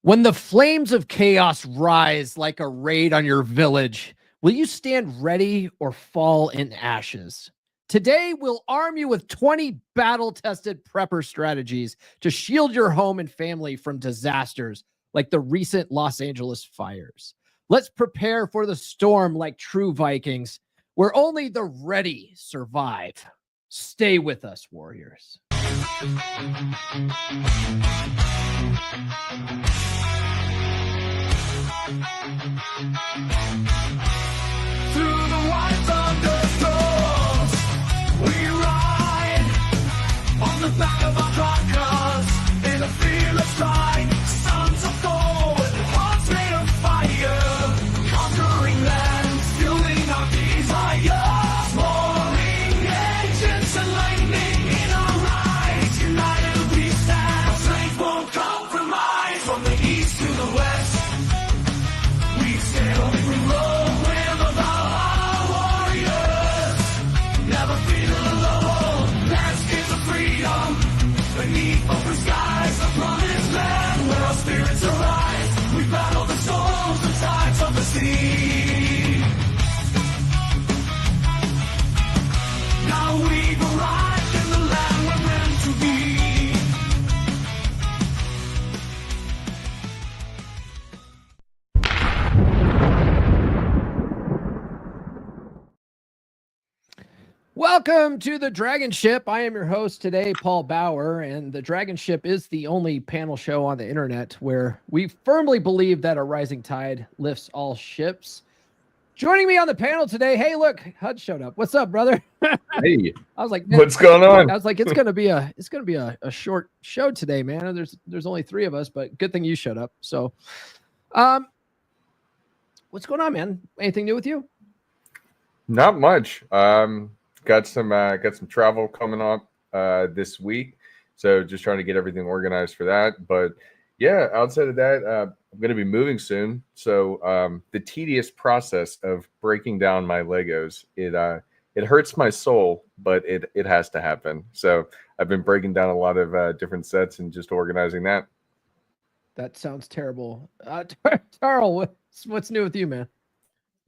When the flames of chaos rise like a raid on your village, will you stand ready or fall in ashes? Today, we'll arm you with 20 battle-tested prepper strategies to shield your home and family from disasters like the recent Los Angeles fires. Let's prepare for the storm like true Vikings, where only the ready survive. Stay with us, warriors. Through the white thunderstorms, we ride on the back of our cars in a fearless stride. Sons of Thor, hearts made of fire, conquering lands, fueling our desires. Roaring engines and lightning in our eyes, united we stand. Our strength won't compromise. From the east to the west, we stand on every road. We're the Valhalla warriors, never feel alone. Landscapes of freedom, beneath open skies, a promised land where our spirits arise. We battle the storms, the tides of the sea. Now we've arrived in the land we're meant to be. Welcome to the DragonShip. I am your host today, Paul Bauer, and the DragonShip is the only panel show on the internet where we firmly believe that a rising tide lifts all ships. Joining me on the panel today, hey, look, Huds showed up. What's up, brother? Hey, I was like, man, what's going on? I was like, it's gonna be a short show today, man. There's only three of us, but good thing you showed up. So, what's going on, man? Anything new with you? Not much. Got some travel coming up this week, so just trying to get everything organized for that. But yeah, outside of that, I'm going to be moving soon. So the tedious process of breaking down my Legos, it hurts my soul, but it has to happen. So I've been breaking down a lot of different sets and just organizing that. That sounds terrible. Tarl, what's new with you, man?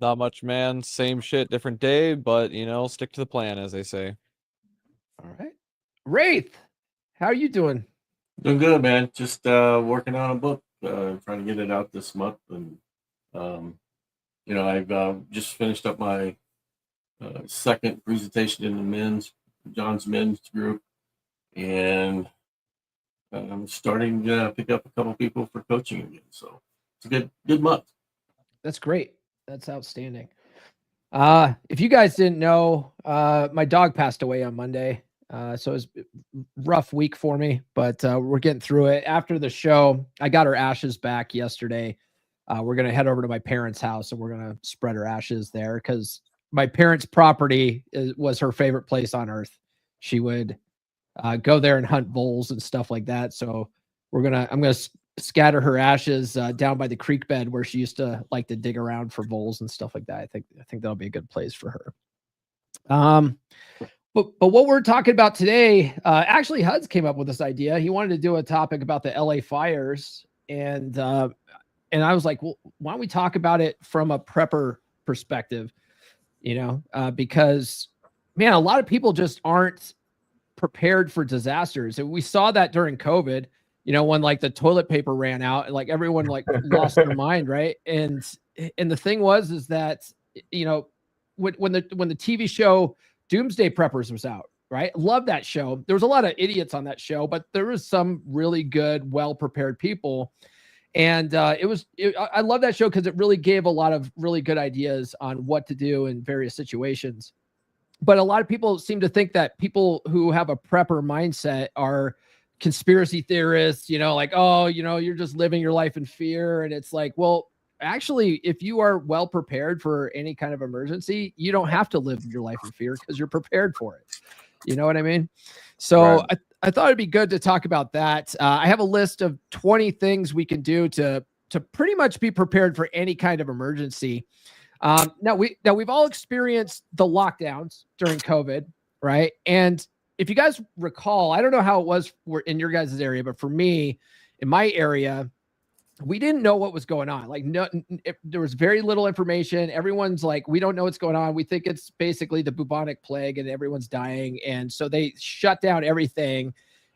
Not much, man. Same shit, different day, but stick to the plan, as they say. All right. Wraith, how are you doing? Doing good, man. Just working on a book, trying to get it out this month, and I've just finished up my second presentation in the John's men's group, and I'm starting to pick up a couple people for coaching again. So it's a good month. That's great. That's outstanding. If you guys didn't know, my dog passed away on Monday. So it was a rough week for me, but we're getting through it. After the show, I got her ashes back yesterday. We're going to head over to my parents' house and we're going to spread her ashes there because my parents' property was her favorite place on earth. She would go there and hunt voles and stuff like that. So I'm going to scatter her ashes down by the creek bed where she used to like to dig around for voles and stuff like that. I think that'll be a good place for her. But what we're talking about today, actually Huds came up with this idea. He wanted to do a topic about the LA fires, and I was like, well, why don't we talk about it from a prepper perspective? Because man, a lot of people just aren't prepared for disasters, and we saw that during COVID. When like the toilet paper ran out and like everyone like lost their mind, right? And the thing is that when the TV show Doomsday Preppers was out, right? Love that show. There was a lot of idiots on that show, but there was some really good, well-prepared people. And I love that show because it really gave a lot of really good ideas on what to do in various situations. But a lot of people seem to think that people who have a prepper mindset are conspiracy theorists, like, oh, you're just living your life in fear. And it's like, well, actually, if you are well prepared for any kind of emergency, you don't have to live your life in fear because you're prepared for it. You know what I mean? So right. I thought it'd be good to talk about that. I have a list of 20 things we can do to pretty much be prepared for any kind of emergency. Now we've all experienced the lockdowns during COVID, right? And if you guys recall, I don't know how it was in your guys' area, but for me, in my area, we didn't know what was going on. Like, there was very little information. Everyone's like, we don't know what's going on. We think it's basically the bubonic plague and everyone's dying. And so they shut down everything.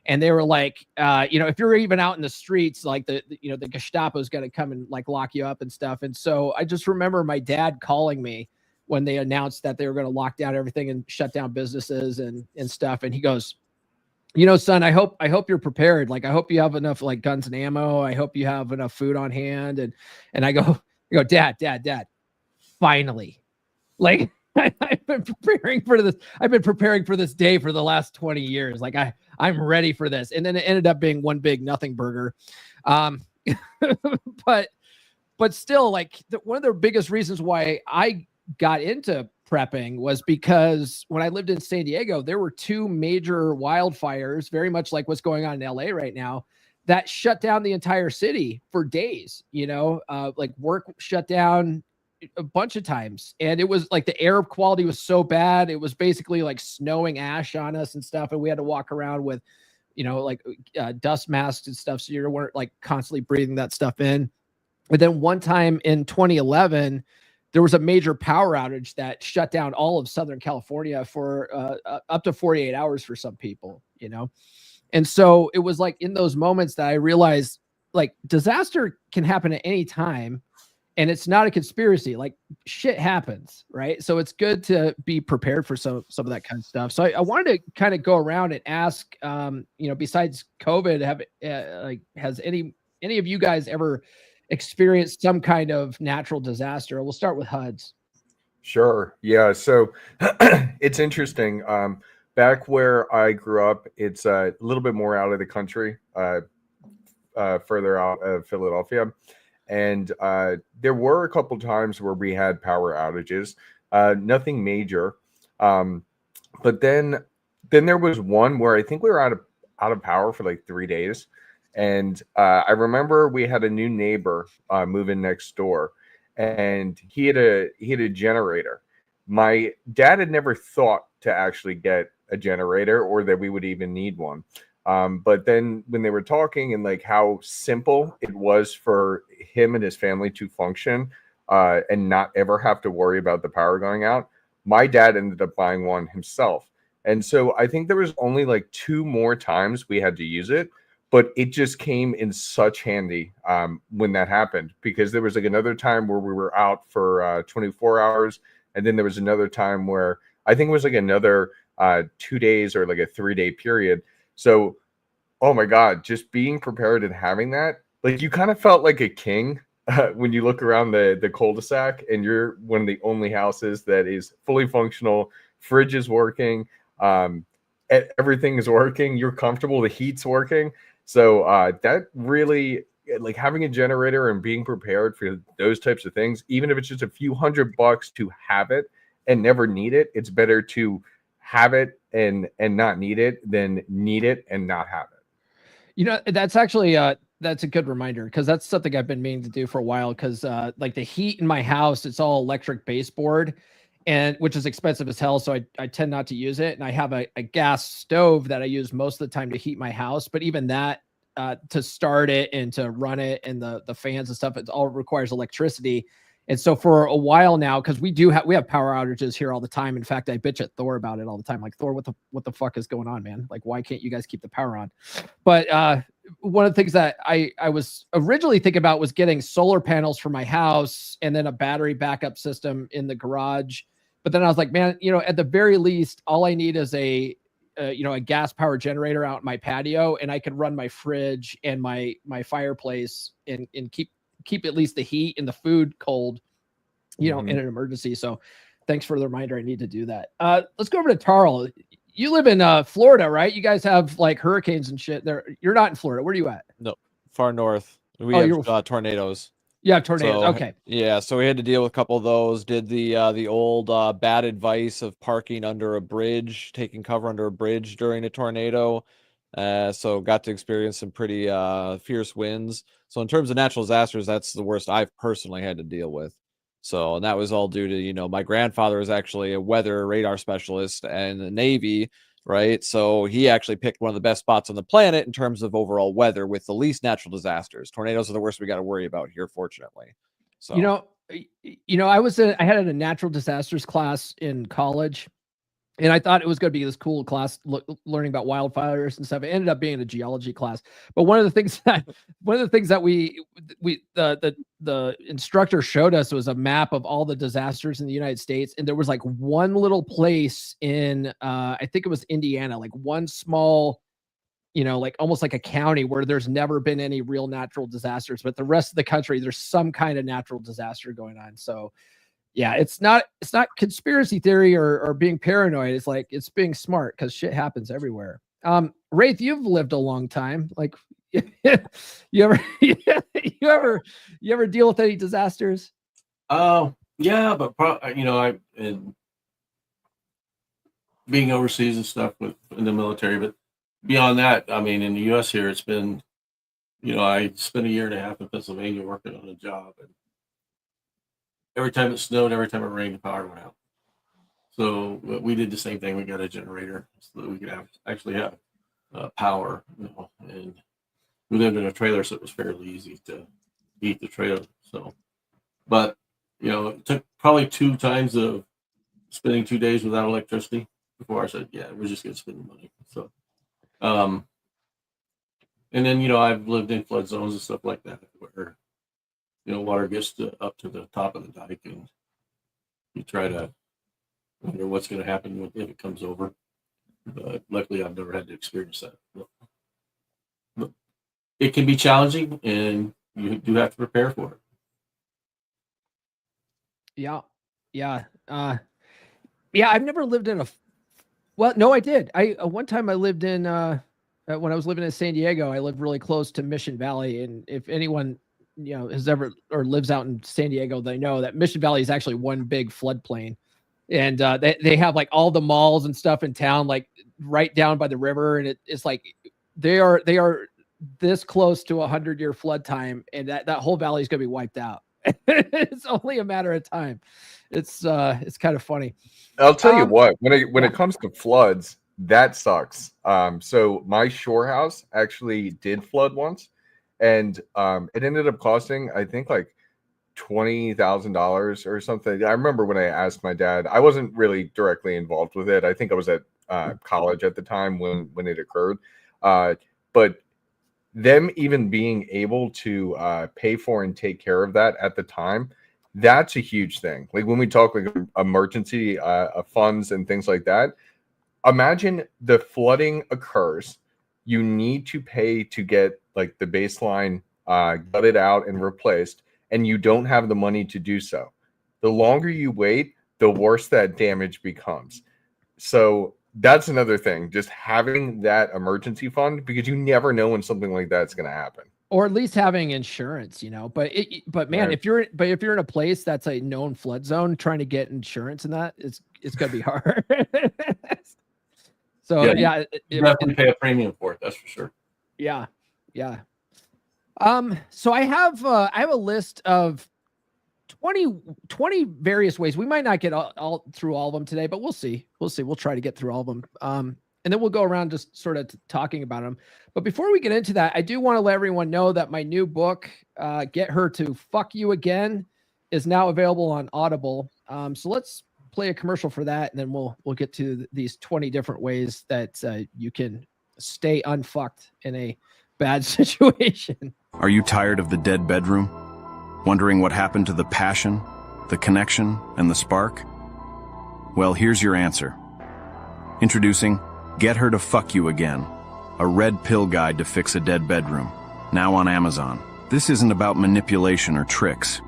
And they were like, if you're even out in the streets, like the Gestapo is going to come and like lock you up and stuff. And so I just remember my dad calling me when they announced that they were going to lock down everything and shut down businesses and stuff. And he goes, son, I hope you're prepared. Like, I hope you have enough like guns and ammo. I hope you have enough food on hand. And I go, Dad, finally, like I've been preparing for this. I've been preparing for this day for the last 20 years. Like I'm ready for this. And then it ended up being one big nothing burger. But still, like one of the biggest reasons why I got into prepping was because when I lived in San Diego, there were 2 major wildfires, very much like what's going on in LA right now, that shut down the entire city for days. Like work shut down a bunch of times, and it was like the air quality was so bad. It was basically like snowing ash on us and stuff, and we had to walk around with dust masks and stuff, so you weren't like constantly breathing that stuff in. But then one time in 2011, there was a major power outage that shut down all of Southern California for up to 48 hours for some people, And so it was like in those moments that I realized like disaster can happen at any time, and it's not a conspiracy. Like shit happens, right? So it's good to be prepared for some of that kind of stuff. So I wanted to kind of go around and ask, besides COVID, has any of you guys ever experienced some kind of natural disaster? We'll start with Huds. Sure. Yeah. So it's interesting. Back where I grew up, it's a little bit more out of the country, further out of Philadelphia. And there were a couple times where we had power outages, nothing major. But then there was one where I think we were out of power for like 3 days. And I remember we had a new neighbor move in next door, and he had a generator. My dad had never thought to actually get a generator or that we would even need one. But then when they were talking and like how simple it was for him and his family to function and not ever have to worry about the power going out, my dad ended up buying one himself. And so I think there was only like 2 more times we had to use it. But it just came in such handy when that happened, because there was like another time where we were out for 24 hours. And then there was another time where I think it was like another 2 days or like a 3-day period. So, oh my God, just being prepared and having that, like you kind of felt like a king when you look around the cul-de-sac and you're one of the only houses that is fully functional. Fridge is working. Everything is working. You're comfortable. The heat's working. So that really, like having a generator and being prepared for those types of things, even if it's just a few $100 to have it and never need it, it's better to have it and not need it than need it and not have it. That's actually that's a good reminder, because that's something I've been meaning to do for a while, because like the heat in my house, it's all electric baseboard, and which is expensive as hell. So I tend not to use it. And I have a gas stove that I use most of the time to heat my house. But even that, to start it and to run it and the fans and stuff, it all requires electricity. And so for a while now, because we have power outages here all the time. In fact, I bitch at Thor about it all the time. Like, Thor, what the fuck is going on, man? Like, why can't you guys keep the power on? But one of the things that I was originally thinking about was getting solar panels for my house and then a battery backup system in the garage. But then I was like, man, at the very least, all I need is a gas power generator out in my patio, and I could run my fridge and my fireplace and keep at least the heat and the food cold, in an emergency. So thanks for the reminder. I need to do that. Let's go over to Tarl. You live in Florida, right? You guys have like hurricanes and shit there. You're not in Florida. Where are you at? No, far north. We have tornadoes. Yeah, tornadoes. So, okay. Yeah, so we had to deal with a couple of those. Did the old bad advice of parking under a bridge, taking cover under a bridge during a tornado. So got to experience some pretty fierce winds. So in terms of natural disasters, that's the worst I've personally had to deal with. So, and that was all due to, my grandfather was actually a weather radar specialist in the Navy. right? So he actually picked one of the best spots on the planet in terms of overall weather with the least natural disasters. Tornadoes are the worst we got to worry about here, fortunately. So I had a natural disasters class in college, and I thought it was going to be this cool class learning about wildfires and stuff. It ended up being a geology class. But one of the things that the instructor showed us was a map of all the disasters in the United States, and there was like one little place in I think it was Indiana, like one small, like almost like a county where there's never been any real natural disasters, but the rest of the country there's some kind of natural disaster going on. So yeah, it's not conspiracy theory or being paranoid. It's like, it's being smart because shit happens everywhere. Wraith, you've lived a long time. Like, you ever deal with any disasters? Yeah, but and being overseas and stuff in the military, but beyond that, I mean, in the U.S. here, it's been, I spent a year and a half in Pennsylvania working on a job, and every time it snowed, every time it rained, the power went out. So we did the same thing. We got a generator so that we could actually have power, and we lived in a trailer, so it was fairly easy to heat the trailer. So, but, it took probably 2 times of spending 2 days without electricity before I said, yeah, we're just going to spend the money. So, and then, I've lived in flood zones and stuff like that where, water gets up to the top of the dike, and you try to wonder what's going to happen if it comes over. But luckily, I've never had to experience that. But it can be challenging, and you do have to prepare for it. Yeah. I've never lived in well, no, I did. One time I lived in, when I was living in San Diego, I lived really close to Mission Valley. And if anyone, has ever or lives out in San Diego, they know that Mission Valley is actually one big floodplain. And they have like all the malls and stuff in town, like right down by the river. And it's like, they are this close to 100-year flood time. And that whole valley is going to be wiped out. It's only a matter of time. It's kind of funny. I'll tell you what, when it comes to floods, that sucks. So my shore house actually did flood once, and it ended up costing, I think, like $20,000 or something. I remember when I asked my dad, I wasn't really directly involved with it. I think I was at college at the time when it occurred. But them even being able to pay for and take care of that at the time, that's a huge thing. Like when we talk like emergency funds and things like that, imagine the flooding occurs. You need to pay to get like the baseline gutted out and replaced, and you don't have the money to do so. The longer you wait, the worse that damage becomes. So that's another thing, just having that emergency fund, because you never know when something like that's going to happen. Or at least having insurance, but man, Right. if you're in a place that's a known flood zone, trying to get insurance in that, it's going to be hard. So yeah, you definitely pay a premium for it. That's for sure. Yeah. So I have a list of 20 various ways. We might not get all through all of them today, but we'll see. We'll try to get through all of them. And then we'll go around just sort of talking about them. But before we get into that, I do want to let everyone know that my new book, Get Her to Fuck You Again, is now available on Audible. So let's play a commercial for that, and then we'll get to these 20 different ways that you can stay unfucked in a bad situation. Are you tired of the dead bedroom? Wondering what happened to the passion, the connection, and the spark? Well, here's your answer. Introducing Get Her to Fuck You Again, a red pill guide to fix a dead bedroom, now on Amazon. This isn't about manipulation or tricks.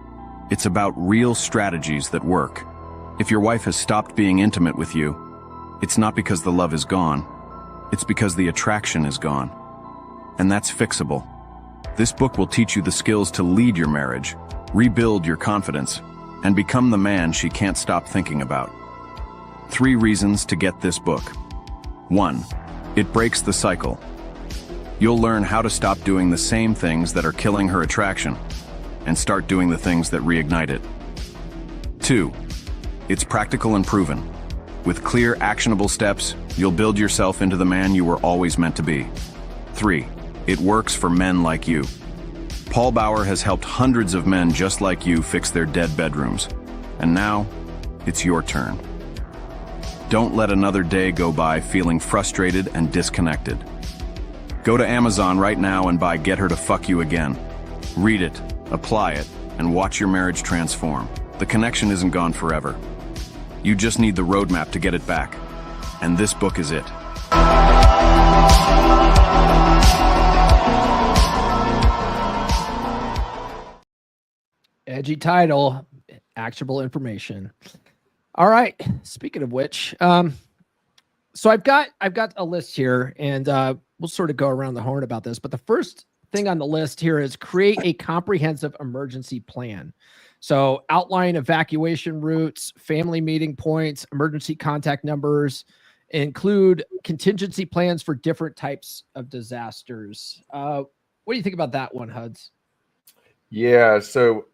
It's about real strategies that work. If your wife has stopped being intimate with you, it's not because the love is gone. It's because the attraction is gone. And that's fixable. This book will teach you the skills to lead your marriage, rebuild your confidence, and become the man she can't stop thinking about. 3 reasons to get this book. 1. It breaks the cycle. You'll learn how to stop doing the same things that are killing her attraction and start doing the things that reignite it. 2. It's practical and proven. With clear, actionable steps, you'll build yourself into the man you were always meant to be. 3. It works for men like you. Paul Bauer has helped hundreds of men just like you fix their dead bedrooms. And now, it's your turn. Don't let another day go by feeling frustrated and disconnected. Go to Amazon right now and buy Get Her to Fuck You Again. Read it, apply it, and watch your marriage transform. The connection isn't gone forever. You just need the roadmap to get it back. And this book is it. Edgy title, actionable information. All right. Speaking of which, so I've got a list here, and we'll sort of go around the horn about this. But the first thing on the list here is create a comprehensive emergency plan. So outline evacuation routes, family meeting points, emergency contact numbers, include contingency plans for different types of disasters. What do you think about that one, Huds? Yeah, so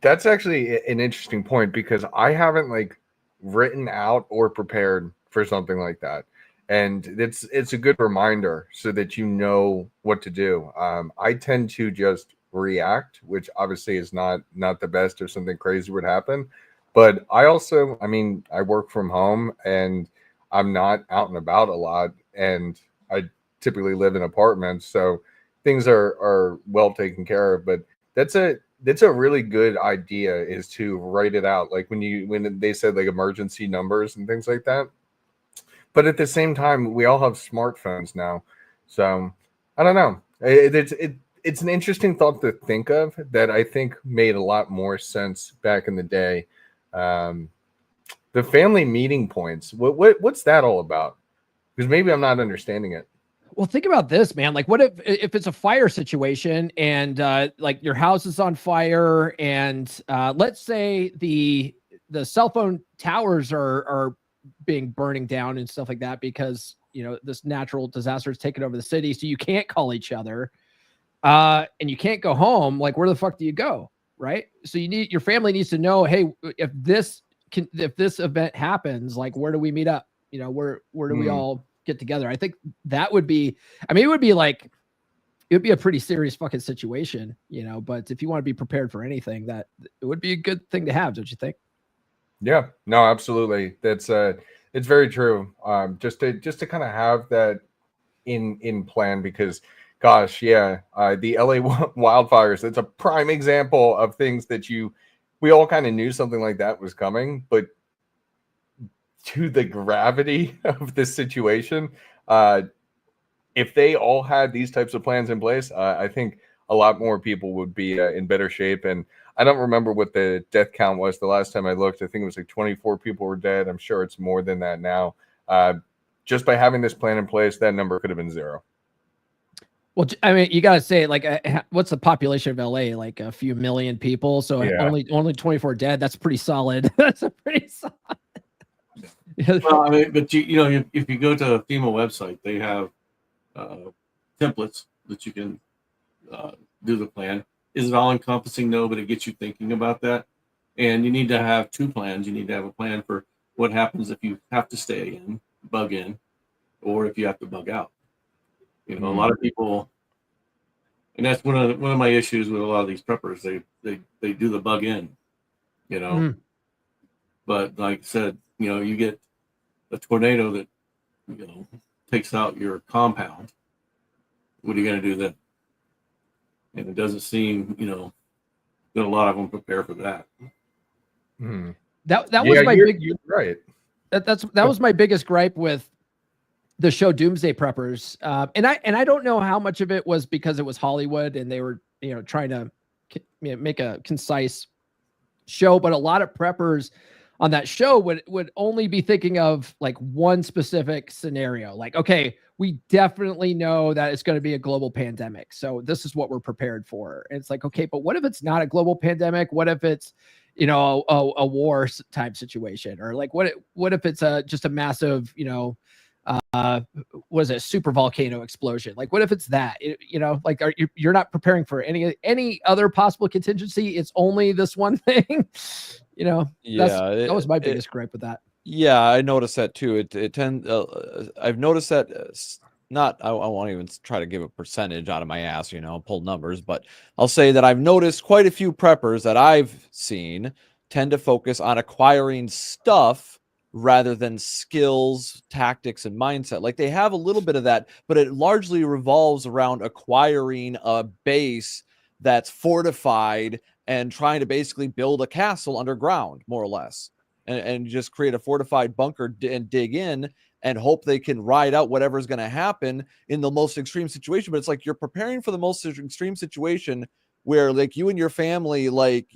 that's actually an interesting point because I haven't like written out or prepared for something like that. And it's a good reminder so that you know what to do. I tend to just react, which obviously is not the best if something crazy would happen. But I also, I mean, I work from home and I'm not out and about a lot, and I typically live in apartments, so things are well taken care of. But that's a really good idea, is to write it out, like when they said like emergency numbers and things like that. But at the same time, we all have smartphones now, so I don't know. It's an interesting thought to think of that I think made a lot more sense back in the day. The family meeting points. What's that all about? Because maybe I'm not understanding it. Well, think about this, man. Like, what if it's a fire situation and like your house is on fire, and let's say the cell phone towers are burning down and stuff like that because this natural disaster is taking over the city, so you can't call each other, and you can't go home. Like, where the fuck do you go, right? So your family needs to know, hey, if this event happens, like, where do we meet up? Where do we all get together? I think that would be, I mean, it would be a pretty serious fucking situation, but if you want to be prepared for anything, that it would be a good thing to have, don't you think? Yeah, no, absolutely. That's it's very true. Just to kind of have that in plan, because gosh, yeah, the LA wildfires, it's a prime example of things that we all kind of knew something like that was coming, but to the gravity of this situation, if they all had these types of plans in place, I think a lot more people would be in better shape. And I don't remember what the death count was the last time I looked. I think it was like 24 people were dead. I'm sure it's more than that now. Just by having this plan in place, that number could have been 0. Well, I mean, you got to say, like, what's the population of LA? Like a few million people. So Yeah. only 24 dead. That's pretty solid. That's a pretty solid. Well, I mean, but if you go to a FEMA website, they have templates that you can do the plan. Is it all encompassing? No, but it gets you thinking about that. And you need to have 2 plans. You need to have a plan for what happens if you have to stay in, bug in, or if you have to bug out. A lot of people, and that's one of my issues with a lot of these preppers. They do the bug in, But like I said, you get a tornado that takes out your compound. What are you going to do then? And it doesn't seem that a lot of them prepare for that. That was my big. You're right. That was my biggest gripe with the show Doomsday Preppers, and I don't know how much of it was because it was Hollywood and they were trying to make a concise show, but a lot of preppers on that show would only be thinking of like one specific scenario. Like, okay, we definitely know that it's going to be a global pandemic, so this is what we're prepared for. And it's like, okay, but what if it's not a global pandemic? What if it's a war type situation, or like what if it's just a massive was it super volcano explosion? Like, what if it's that? Like, you're not preparing for any other possible contingency? It's only this one thing. That was my biggest gripe with that. Yeah, I noticed that too. I've noticed that not I won't even try to give a percentage out of my ass, pull numbers, but I'll say that I've noticed quite a few preppers that I've seen tend to focus on acquiring stuff rather than skills, tactics, and mindset. Like they have a little bit of that, but it largely revolves around acquiring a base that's fortified and trying to basically build a castle underground, more or less. And just create a fortified bunker and dig in and hope they can ride out whatever's going to happen in the most extreme situation. But it's like you're preparing for the most extreme situation where like you and your family, like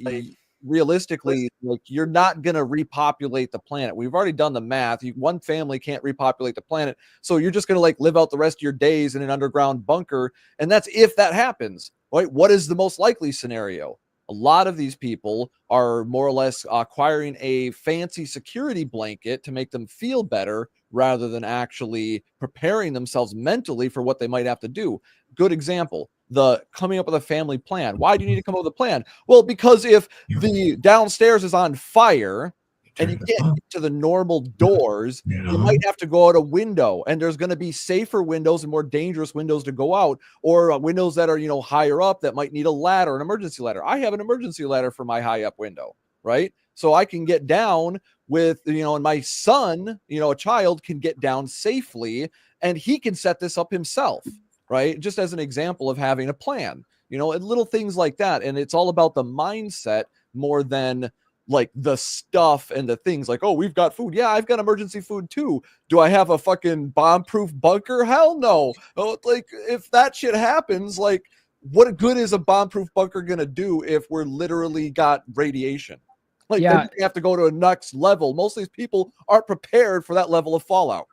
realistically, like you're not going to repopulate the planet. We've already done the math. One family can't repopulate the planet. So you're just going to like live out the rest of your days in an underground bunker. And that's if that happens, right? What is the most likely scenario? A lot of these people are more or less acquiring a fancy security blanket to make them feel better rather than actually preparing themselves mentally for what they might have to do. Good example, the coming up with a family plan. Why do you need to come up with a plan? Well, because if the downstairs is on fire and you can't get to the normal doors, you might have to go out a window, and there's going to be safer windows and more dangerous windows to go out, or windows that are, higher up that might need a ladder, an emergency ladder. I have an emergency ladder for my high up window, right? So I can get down with, and my son, a child can get down safely, and he can set this up himself, right? Just as an example of having a plan, and little things like that. And it's all about the mindset more than like the stuff and the things like, oh, we've got food. Yeah, I've got emergency food too. Do I have a fucking bomb-proof bunker? Hell no. Oh, like if that shit happens, like what good is a bomb-proof bunker gonna do if we're literally got radiation? Like then you have to go to a next level. Most of these people aren't prepared for that level of fallout.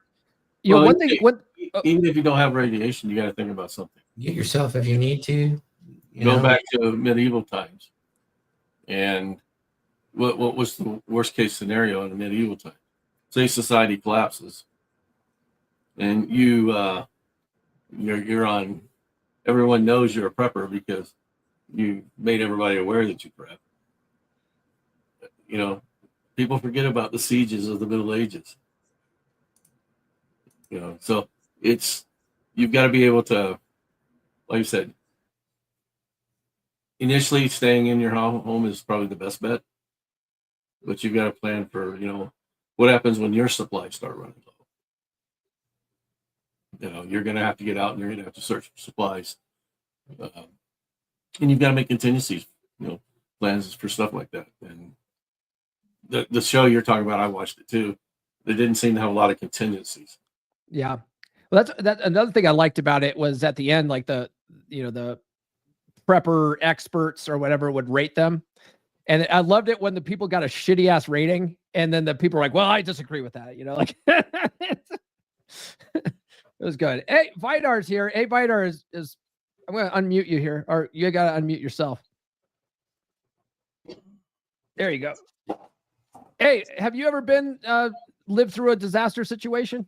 Even if you don't have radiation, you got to think about something. Get yourself if you need to. Go back to medieval times, and what was the worst case scenario in the medieval time? Say society collapses, and you're on. Everyone knows you're a prepper because you made everybody aware that you prep. People forget about the sieges of the Middle Ages. So you've got to be able to, like you said, initially staying in your home is probably the best bet, but you've got to plan for, what happens when your supplies start running low. You're going to have to get out and you're going to have to search for supplies. And you've got to make contingencies, plans for stuff like that. And the show you're talking about, I watched it too. They didn't seem to have a lot of contingencies. Yeah. Well, that's another thing I liked about it was at the end, like the prepper experts or whatever would rate them. And I loved it when the people got a shitty ass rating. And then the people were like, well, I disagree with that. It was good. Hey, Vidar's here. Hey, Vidar is I'm going to unmute you here, or you got to unmute yourself. There you go. Hey, have you ever been lived through a disaster situation?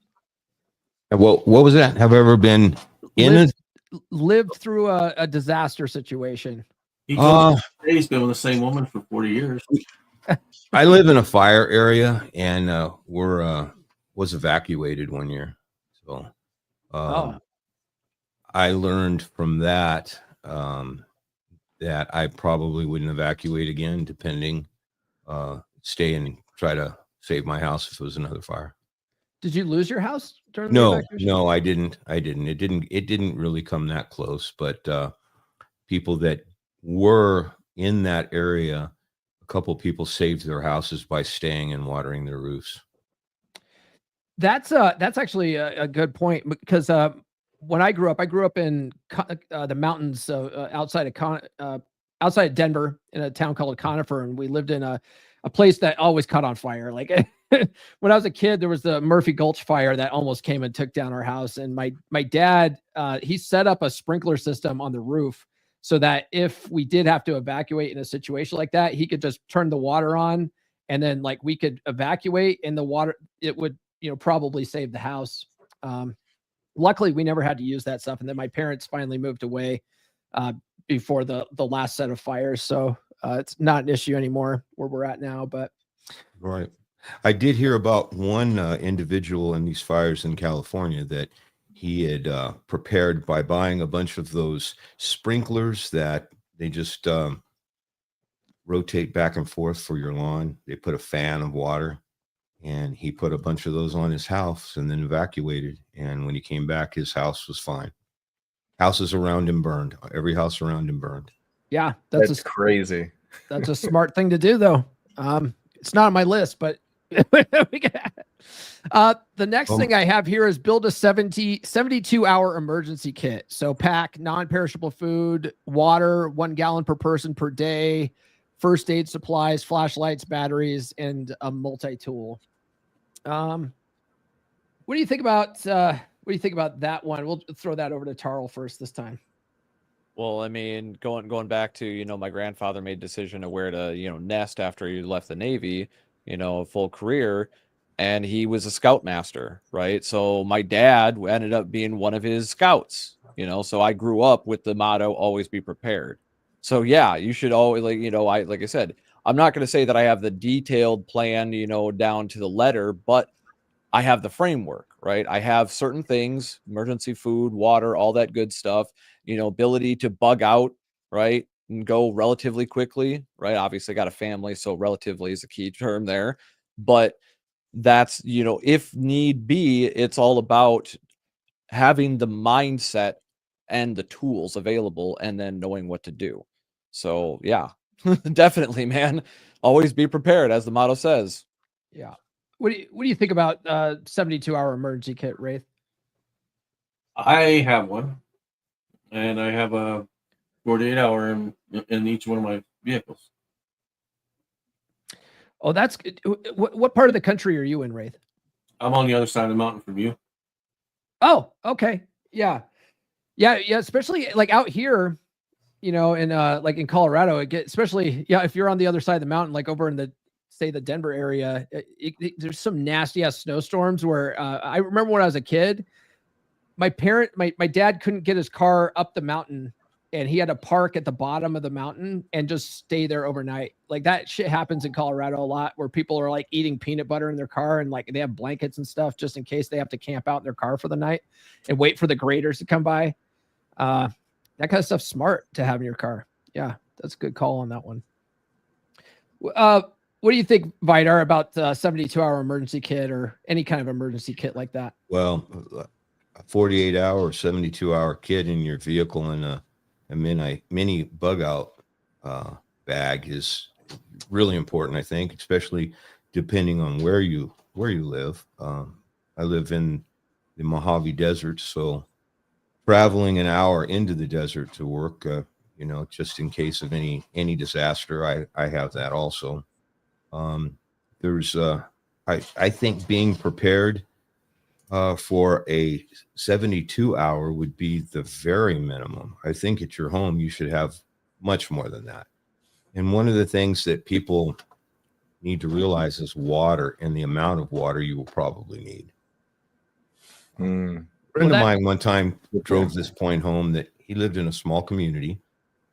What was that? Have I ever been lived through a disaster situation? He's been with the same woman for 40 years. I live in a fire area, and was evacuated one year. So I learned from that that I probably wouldn't evacuate again, depending, stay and try to save my house if it was another fire. Did you lose your house during the evacuation? No, I didn't. It didn't really come that close, but people that were in that area, a couple people saved their houses by staying and watering their roofs. That's actually a good point, because when I grew up in the mountains outside of Denver, in a town called Conifer, and we lived in a place that always caught on fire. Like when I was a kid, there was the Murphy Gulch fire that almost came and took down our house. And my dad, he set up a sprinkler system on the roof so that if we did have to evacuate in a situation like that, he could just turn the water on, and then like we could evacuate, and the water, it would, probably save the house. Luckily we never had to use that stuff. And then my parents finally moved away before the last set of fires. So it's not an issue anymore where we're at now, but right. I did hear about one individual in these fires in California that he had prepared by buying a bunch of those sprinklers that they just rotate back and forth for your lawn. They put a fan of water, and he put a bunch of those on his house and then evacuated. And when he came back, his house was fine. Houses around him burned. Every house around him burned. Yeah, That's crazy. That's a smart thing to do, though. It's not on my list, but the next thing I have here is build a 72-hour emergency kit. So pack non-perishable food, water, 1 gallon per person per day, first aid supplies, flashlights, batteries, and a multi-tool. What do you think about that one? We'll throw that over to Tarl first this time. Well, I mean, going back to, my grandfather made a decision of where to, nest after he left the Navy, a full career, and he was a scoutmaster, right? So my dad ended up being one of his scouts, so I grew up with the motto, always be prepared. So yeah, you should always, like I said, I'm not going to say that I have the detailed plan, down to the letter, but I have the framework, right? I have certain things, emergency food, water, all that good stuff, ability to bug out, right? And go relatively quickly, right? Obviously got a family, so relatively is a key term there. But that's, if need be, it's all about having the mindset and the tools available and then knowing what to do. So yeah, definitely, man. Always be prepared, as the motto says. Yeah. What do you think about 72-hour emergency kit, Wraith? I have one, and I have a 48-hour in each one of my vehicles. Oh, that's good. What part of the country are you in, Wraith? I'm on the other side of the mountain from you. Oh, okay. Yeah. Especially like out here, in like in Colorado, especially if you're on the other side of the mountain, like over in the Denver area, there's some nasty ass snowstorms where I remember when I was a kid, my dad couldn't get his car up the mountain, and he had to park at the bottom of the mountain and just stay there overnight. Like that shit happens in Colorado a lot, where people are like eating peanut butter in their car, and like they have blankets and stuff just in case they have to camp out in their car for the night and wait for the graders to come by. That kind of stuff's smart to have in your car. Yeah, that's a good call on that one. What do you think, Vidar, about 72-hour emergency kit or any kind of emergency kit like that? Well, a 48-hour, 72-hour kit in your vehicle and a mini bug out bag is really important, I think, especially depending on where you live. I live in the Mojave Desert, so traveling an hour into the desert to work, just in case of any disaster, I have that also. I think being prepared for a 72-hour would be the very minimum. I think at your home, you should have much more than that. And one of the things that people need to realize is water and the amount of water you will probably need. A friend of mine one time drove this point home that he lived in a small community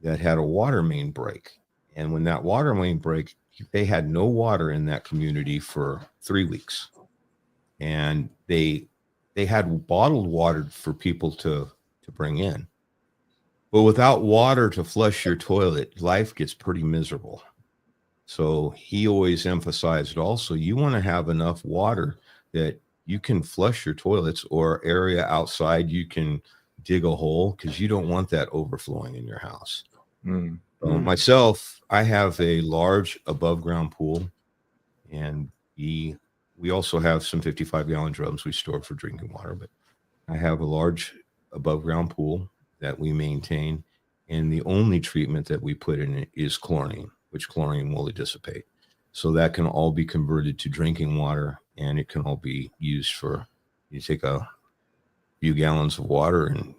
that had a water main break. And when that water main break, they had no water in that community for 3 weeks. And they had bottled water for people to bring in. But without water to flush your toilet, life gets pretty miserable. So he always emphasized also, you want to have enough water that you can flush your toilets, or area outside you can dig a hole, because you don't want that overflowing in your house. Myself, I have a large above ground pool, and we also have some 55-gallon drums we store for drinking water, but I have a large above ground pool that we maintain, and the only treatment that we put in it is chlorine, which chlorine will dissipate. So that can all be converted to drinking water, and it can all be used for, you take a few gallons of water and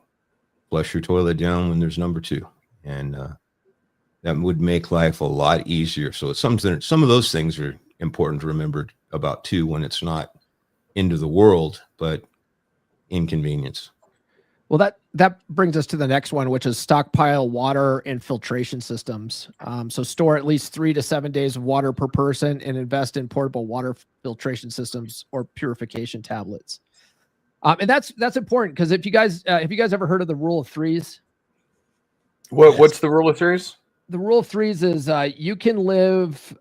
flush your toilet down when there's number 2. And that would make life a lot easier. So it's something, some of those things are important to remember about too, when it's not end of the world, but inconvenience. Well, that brings us to the next one, which is stockpile water and filtration systems. So store at least 3 to 7 days of water per person and invest in portable water filtration systems or purification tablets. And that's important because if you guys ever heard of the rule of threes? What's the rule of threes? The rule of threes is you can live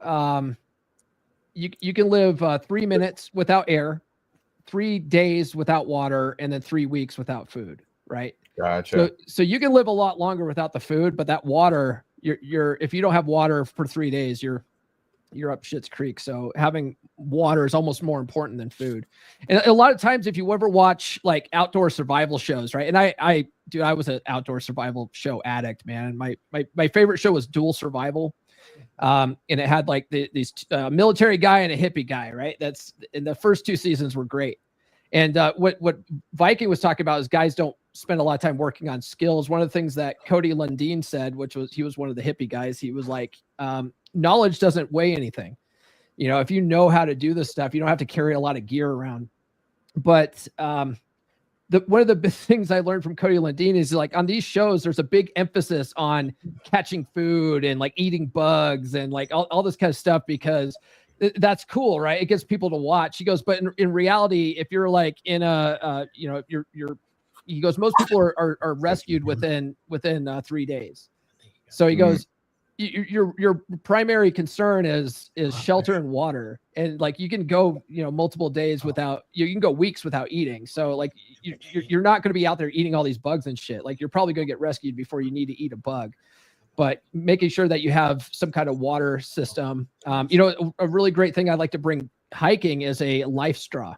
you can live 3 minutes without air, 3 days without water, and then 3 weeks without food. Right. Gotcha. So you can live a lot longer without the food, but that water, you're if you don't have water for 3 days, you're up shit's creek. So having water is almost more important than food. And a lot of times, if you ever watch like outdoor survival shows, right? And I was an outdoor survival show addict, man. And my favorite show was Dual Survival. And it had like these military guy and a hippie guy, right? And the first 2 seasons were great. And what Viking was talking about is guys don't spend a lot of time working on skills. One of the things that Cody Lundeen said, he was one of the hippie guys, he was like, knowledge doesn't weigh anything. You know, if you know how to do this stuff, you don't have to carry a lot of gear around. But one of the big things I learned from Cody Lundeen is like on these shows, there's a big emphasis on catching food and like eating bugs and like all this kind of stuff because that's cool, right? It gets people to watch. He goes, but in reality, if you're like in he goes, most people are rescued within 3 days. So he goes, your primary concern is shelter and water, and like you can go multiple days without, you can go weeks without eating. So like you're not going to be out there eating all these bugs and shit. Like you're probably going to get rescued before you need to eat a bug. But making sure that you have some kind of water system. A really great thing I'd like to bring hiking is a life straw,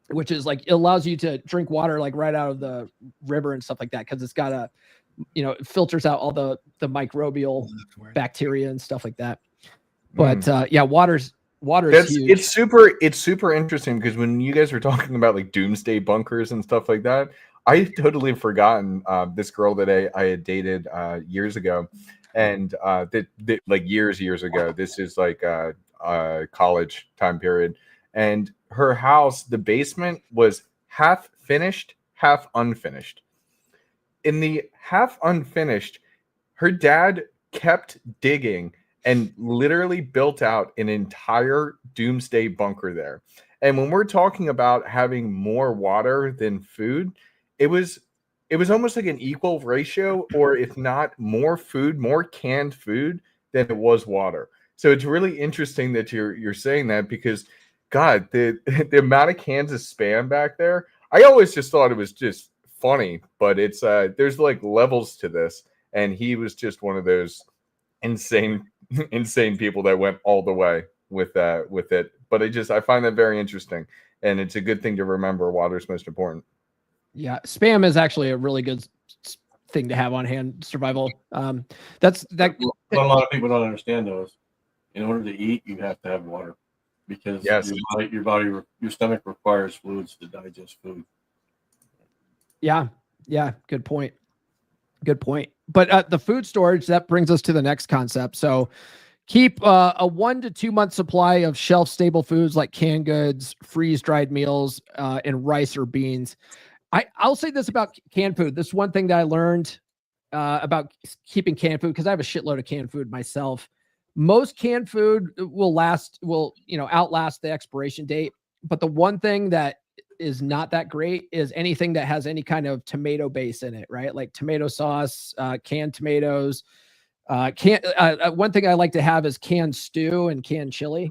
which is like, it allows you to drink water like right out of the river and stuff like that. Cause it's got it filters out all the microbial bacteria and stuff like that. But water is huge. It's super interesting because when you guys were talking about like doomsday bunkers and stuff like that, I totally forgotten this girl that I had dated years ago, and like years ago. This is like college time period, and her house, the basement was half finished, half unfinished. In the half unfinished, her dad kept digging and literally built out an entire doomsday bunker there. And when we're talking about having more water than food, it was almost like an equal ratio, or if not more food, more canned food than it was water. So it's really interesting that you're saying that because, God, the amount of cans of Spam back there, I always just thought it was just funny, but it's there's like levels to this, and he was just one of those insane people that went all the way with it. But I find that very interesting, and it's a good thing to remember. Water is most important. Yeah, Spam is actually a really good thing to have on hand. Survival. That's that. What a lot of people don't understand though is, in order to eat, you have to have water, because your stomach requires fluids to digest food. Yeah, good point. But the food storage, that brings us to the next concept. So keep a 1 to 2 month supply of shelf stable foods like canned goods, freeze dried meals, and rice or beans. I'll say this about canned food. This is one thing that I learned about keeping canned food, because I have a shitload of canned food myself. Most canned food will outlast the expiration date. But the one thing that is not that great is anything that has any kind of tomato base in it, right? Like tomato sauce, canned tomatoes. One thing I like to have is canned stew and canned chili,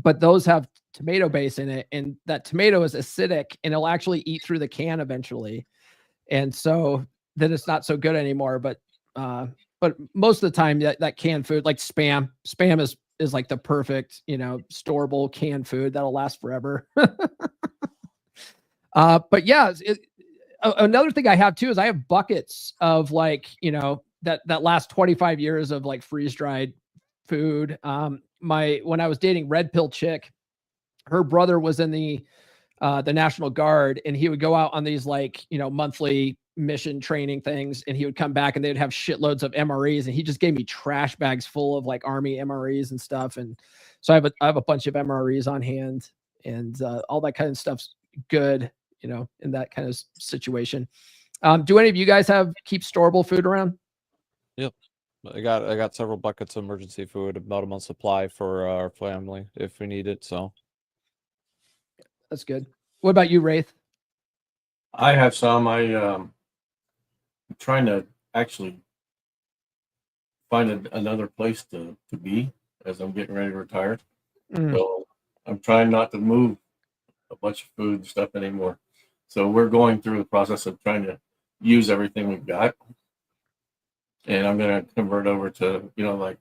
but those have tomato base in it, and that tomato is acidic and it'll actually eat through the can eventually. And so then it's not so good anymore. But most of the time that canned food, like Spam is like the perfect, storable canned food that'll last forever. But yeah, another thing I have too is I have buckets of like, that last 25 years of like freeze dried food. When I was dating Red Pill Chick, her brother was in the National Guard, and he would go out on these like, monthly mission training things, and he would come back and they'd have shitloads of MREs, and he just gave me trash bags full of like Army MREs and stuff. And so I have a bunch of MREs on hand, and all that kind of stuff's good, in that kind of situation. Do any of you guys keep storable food around? Yep. I got several buckets of emergency food, about a month's supply for our family if we need it. So That's good. What about you, Wraith? I have some. I'm trying to actually find another place to be as I'm getting ready to retire. So I'm trying not to move a bunch of food and stuff anymore. So we're going through the process of trying to use everything we've got. And I'm going to convert over to, like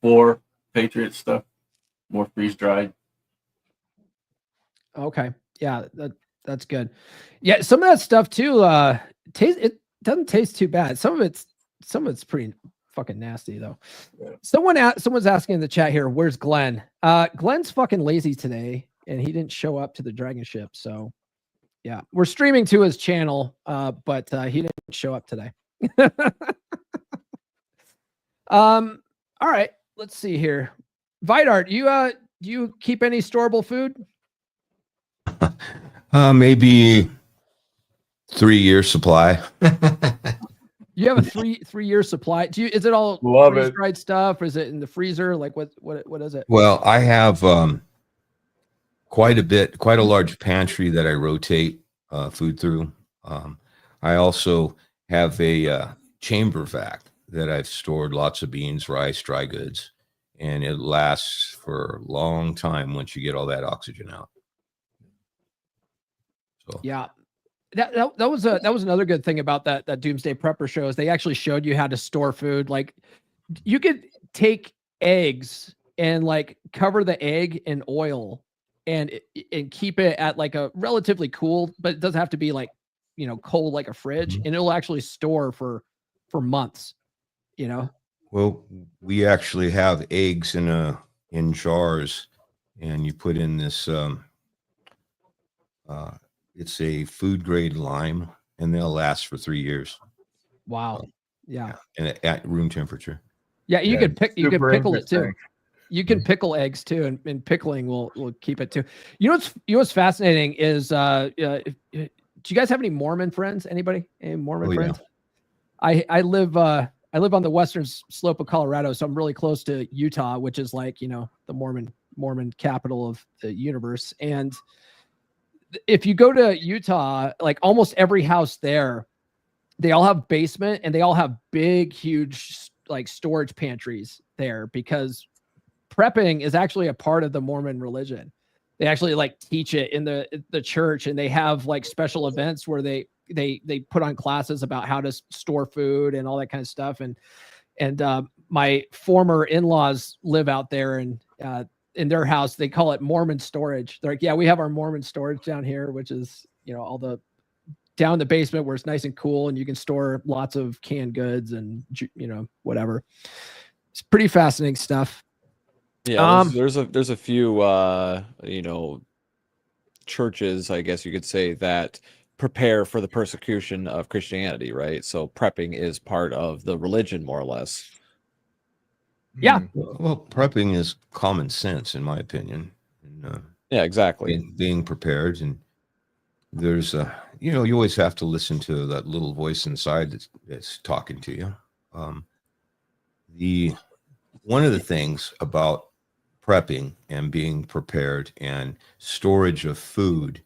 4 Patriot stuff, more freeze dried. Okay. Yeah, that's good. Yeah, some of that stuff too, it doesn't taste too bad. Some of it's pretty fucking nasty though. Yeah. Someone's asking in the chat here, where's Glenn? Glenn's fucking lazy today and he didn't show up to the DragonShip. So yeah, we're streaming to his channel, but he didn't show up today. All right, let's see here. Vidar, do you keep any storable food? Maybe 3-year supply. You have a three-year supply. Is it all Love it. freeze-dried stuff? Or is it in the freezer? Like what is it? Well, I have quite a large pantry that I rotate food through. I also have a chamber vac that I've stored lots of beans, rice, dry goods, and it lasts for a long time once you get all that oxygen out. So Yeah. That was another good thing about that Doomsday Prepper show is they actually showed you how to store food. Like you could take eggs and like cover the egg in oil and keep it at like a relatively cool, but it doesn't have to be like, cold like a fridge, and it'll actually store for months, Well, we actually have eggs in jars, and you put in this it's a food grade lime, and they'll last for 3 years. Wow. Yeah. And at room temperature. Yeah, you could pickle it too. interesting. You can pickle eggs too, and pickling will keep it too. What's fascinating is do you guys have any Mormon friends? Anybody? Any Mormon friends? I live on the western slope of Colorado, so I'm really close to Utah, which is like, the Mormon capital of the universe. And if you go to Utah, like almost every house there, they all have basement and they all have big, huge like storage pantries there because prepping is actually a part of the Mormon religion. They actually like teach it in the church, and they have like special events where they put on classes about how to store food and all that kind of stuff. And my former in-laws live out there, and in their house, they call it Mormon storage. They're like, yeah, we have our Mormon storage down here, which is, all the down in the basement where it's nice and cool and you can store lots of canned goods and, whatever. It's pretty fascinating stuff. Yeah, there's a few churches, I guess you could say, that prepare for the persecution of Christianity, right? So prepping is part of the religion, more or less. Yeah. Well, prepping is common sense, in my opinion. And, yeah, exactly. Being prepared, and there's you always have to listen to that little voice inside that's talking to you. One of the things about prepping and being prepared and storage of food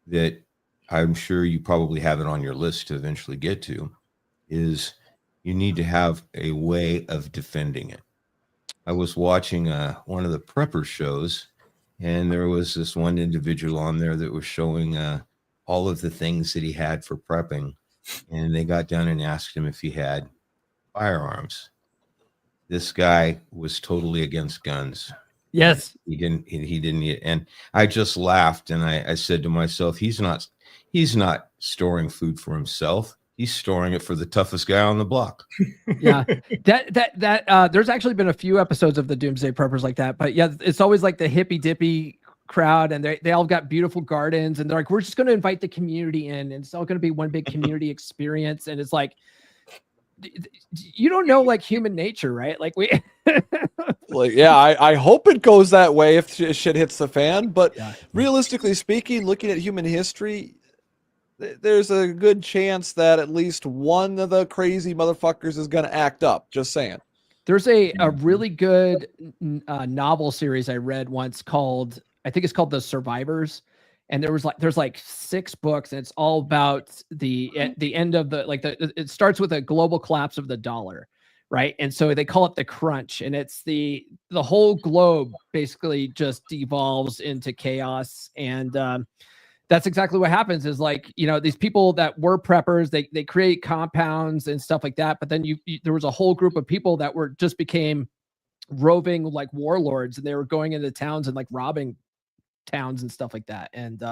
that I'm sure you probably have it on your list to eventually get to is you need to have a way of defending it. I was watching one of the prepper shows, and there was this one individual on there that was showing all of the things that he had for prepping, and they got down and asked him if he had firearms. This guy was totally against guns. Yes. He didn't, and I just laughed, and I said to myself, he's not storing food for himself. He's storing it for the toughest guy on the block. Yeah. There's actually been a few episodes of the Doomsday Preppers like that, but yeah, it's always like the hippy dippy crowd, and they all got beautiful gardens, and they're like, we're just going to invite the community in, and it's all going to be one big community experience. And it's like, you don't know like human nature, right? Like we like, yeah, I hope it goes that way if shit hits the fan, but yeah. Realistically speaking, looking at human history, there's a good chance that at least one of the crazy motherfuckers is going to act up. Just saying. There's a really good novel series I read once called, I think it's called The Survivors. And there's like 6 books, and it's all about the end of it starts with a global collapse of the dollar, right? And so they call it the crunch, and it's the whole globe basically just devolves into chaos. And that's exactly what happens is, like, you know, these people that were preppers, they create compounds and stuff like that. But then there was a whole group of people that became roving like warlords, and they were going into towns and like robbing towns and stuff like that. And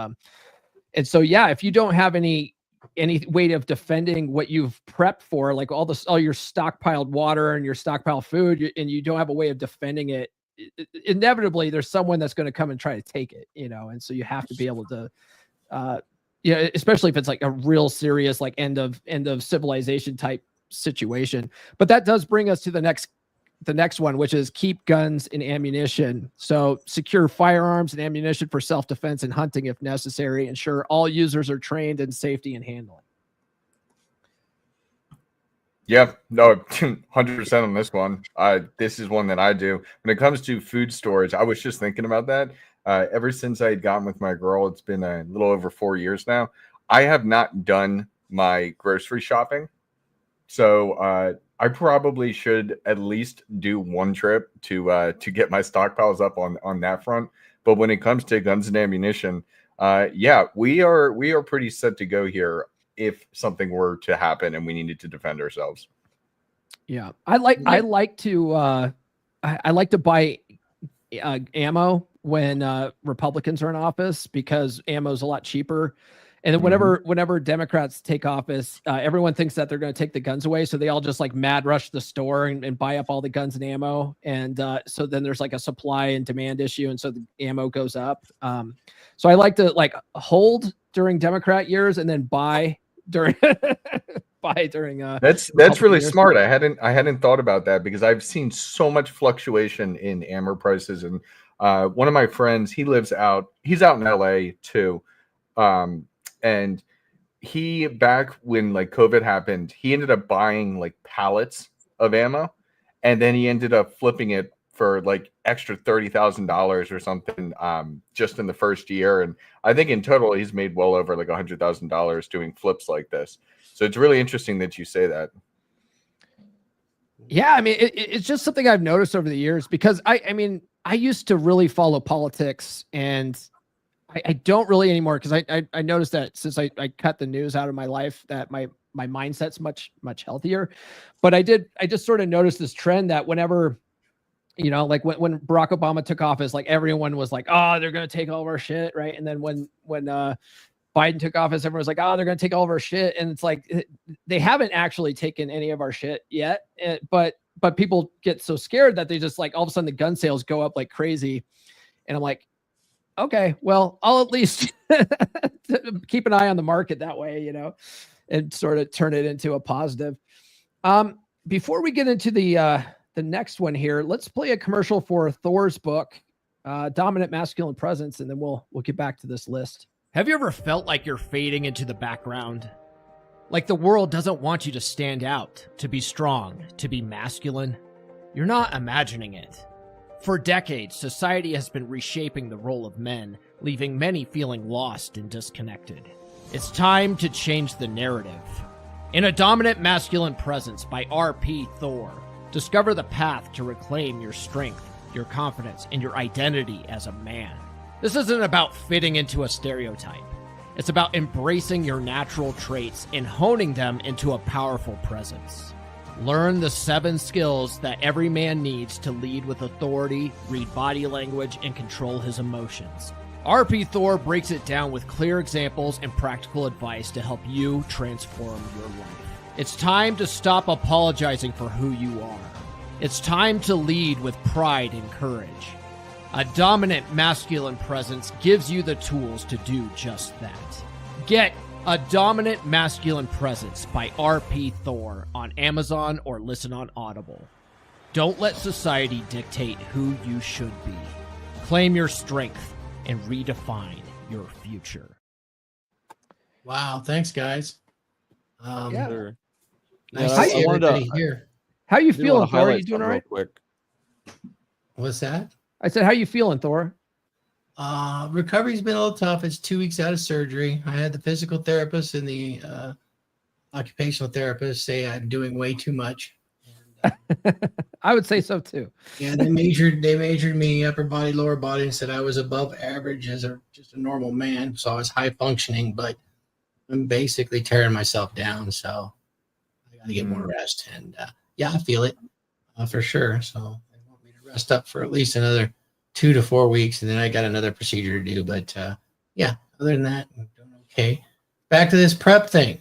so, yeah, if you don't have any way of defending what you've prepped for, like all your stockpiled water and your stockpiled food, and you don't have a way of defending it, inevitably there's someone that's going to come and try to take it, you know? And so you have to be able to, especially if it's like a real serious, like end of civilization type situation. But that does bring us to the next one, which is keep guns and ammunition. So secure firearms and ammunition for self-defense and hunting if necessary. Ensure all users are trained in safety and handling. Yeah, no, 100% on this one. This is one that I do. When it comes to food storage, I was just thinking about that. Ever since I had gotten with my girl, it's been a little over 4 years now. I have not done my grocery shopping. So I probably should at least do one trip to get my stockpiles up on that front. But when it comes to guns and ammunition, yeah, we are pretty set to go here if something were to happen and we needed to defend ourselves. Yeah, I like to buy ammo when Republicans are in office, because ammo is a lot cheaper. And then whenever Democrats take office, everyone thinks that they're going to take the guns away. So they all just like mad rush the store and buy up all the guns and ammo. And so then there's like a supply and demand issue. And so the ammo goes up. So I like to like hold during Democrat years and then buy during that's really smart. I hadn't thought about that, because I've seen so much fluctuation in ammo prices. And one of my friends, he's out in LA too. And he, back when like COVID happened, he ended up buying like pallets of ammo, and then he ended up flipping it for like extra $30,000 or something, just in the first year. And I think in total he's made well over like $100,000 doing flips like this. So it's really interesting that you say that. Yeah, I mean, it's just something I've noticed over the years, because I mean, I used to really follow politics, and I don't really anymore, because I noticed that since I cut the news out of my life, that my mindset's much healthier. But I just sort of noticed this trend that whenever, you know, like when Barack Obama took office, like everyone was like, oh, they're going to take all of our shit, right? And then when Biden took office, everyone was like, oh, they're going to take all of our shit. And it's like, they haven't actually taken any of our shit yet. But people get so scared that they just like, all of a sudden the gun sales go up like crazy. And I'm like, okay, well, I'll at least keep an eye on the market that way, you know, and sort of turn it into a positive. Before we get into the next one here, let's play a commercial for Thor's book, Dominant Masculine Presence, and then we'll get back to this list. Have you ever felt like you're fading into the background? Like the world doesn't want you to stand out, to be strong, to be masculine? You're not imagining it. For decades, society has been reshaping the role of men, leaving many feeling lost and disconnected. It's time to change the narrative. In A Dominant Masculine Presence by R.P. Thor, discover the path to reclaim your strength, your confidence, and your identity as a man. This isn't about fitting into a stereotype. It's about embracing your natural traits and honing them into a powerful presence. Learn the 7 skills that every man needs to lead with authority, read body language, and control his emotions. R.P. Thor breaks it down with clear examples and practical advice to help you transform your life. It's time to stop apologizing for who you are. It's time to lead with pride and courage. A Dominant Masculine Presence gives you the tools to do just that. Get A Dominant Masculine Presence by R.P. Thor on Amazon or listen on Audible. Don't let society dictate who you should be. Claim your strength and redefine your future. Wow. Thanks, guys. Yeah. Sure. Nice Yeah, to I see wanted to- everybody here. How you did want feeling, to Thor? Are you highlight doing something all real right? quick. What's that? I said, how you feeling, Thor? Recovery's been a little tough. It's 2 weeks out of surgery. I had the physical therapist and the occupational therapist say I'm doing way too much. I would say so too. Yeah, they measured me upper body, lower body, and said I was above average as just a normal man. So I was high functioning, but I'm basically tearing myself down. So I got to get more rest. And yeah, I feel it for sure. So they want me to rest up for at least another 2 to 4 weeks, and then I got another procedure to do. But yeah, other than that, I'm doing okay. Back to this prep thing.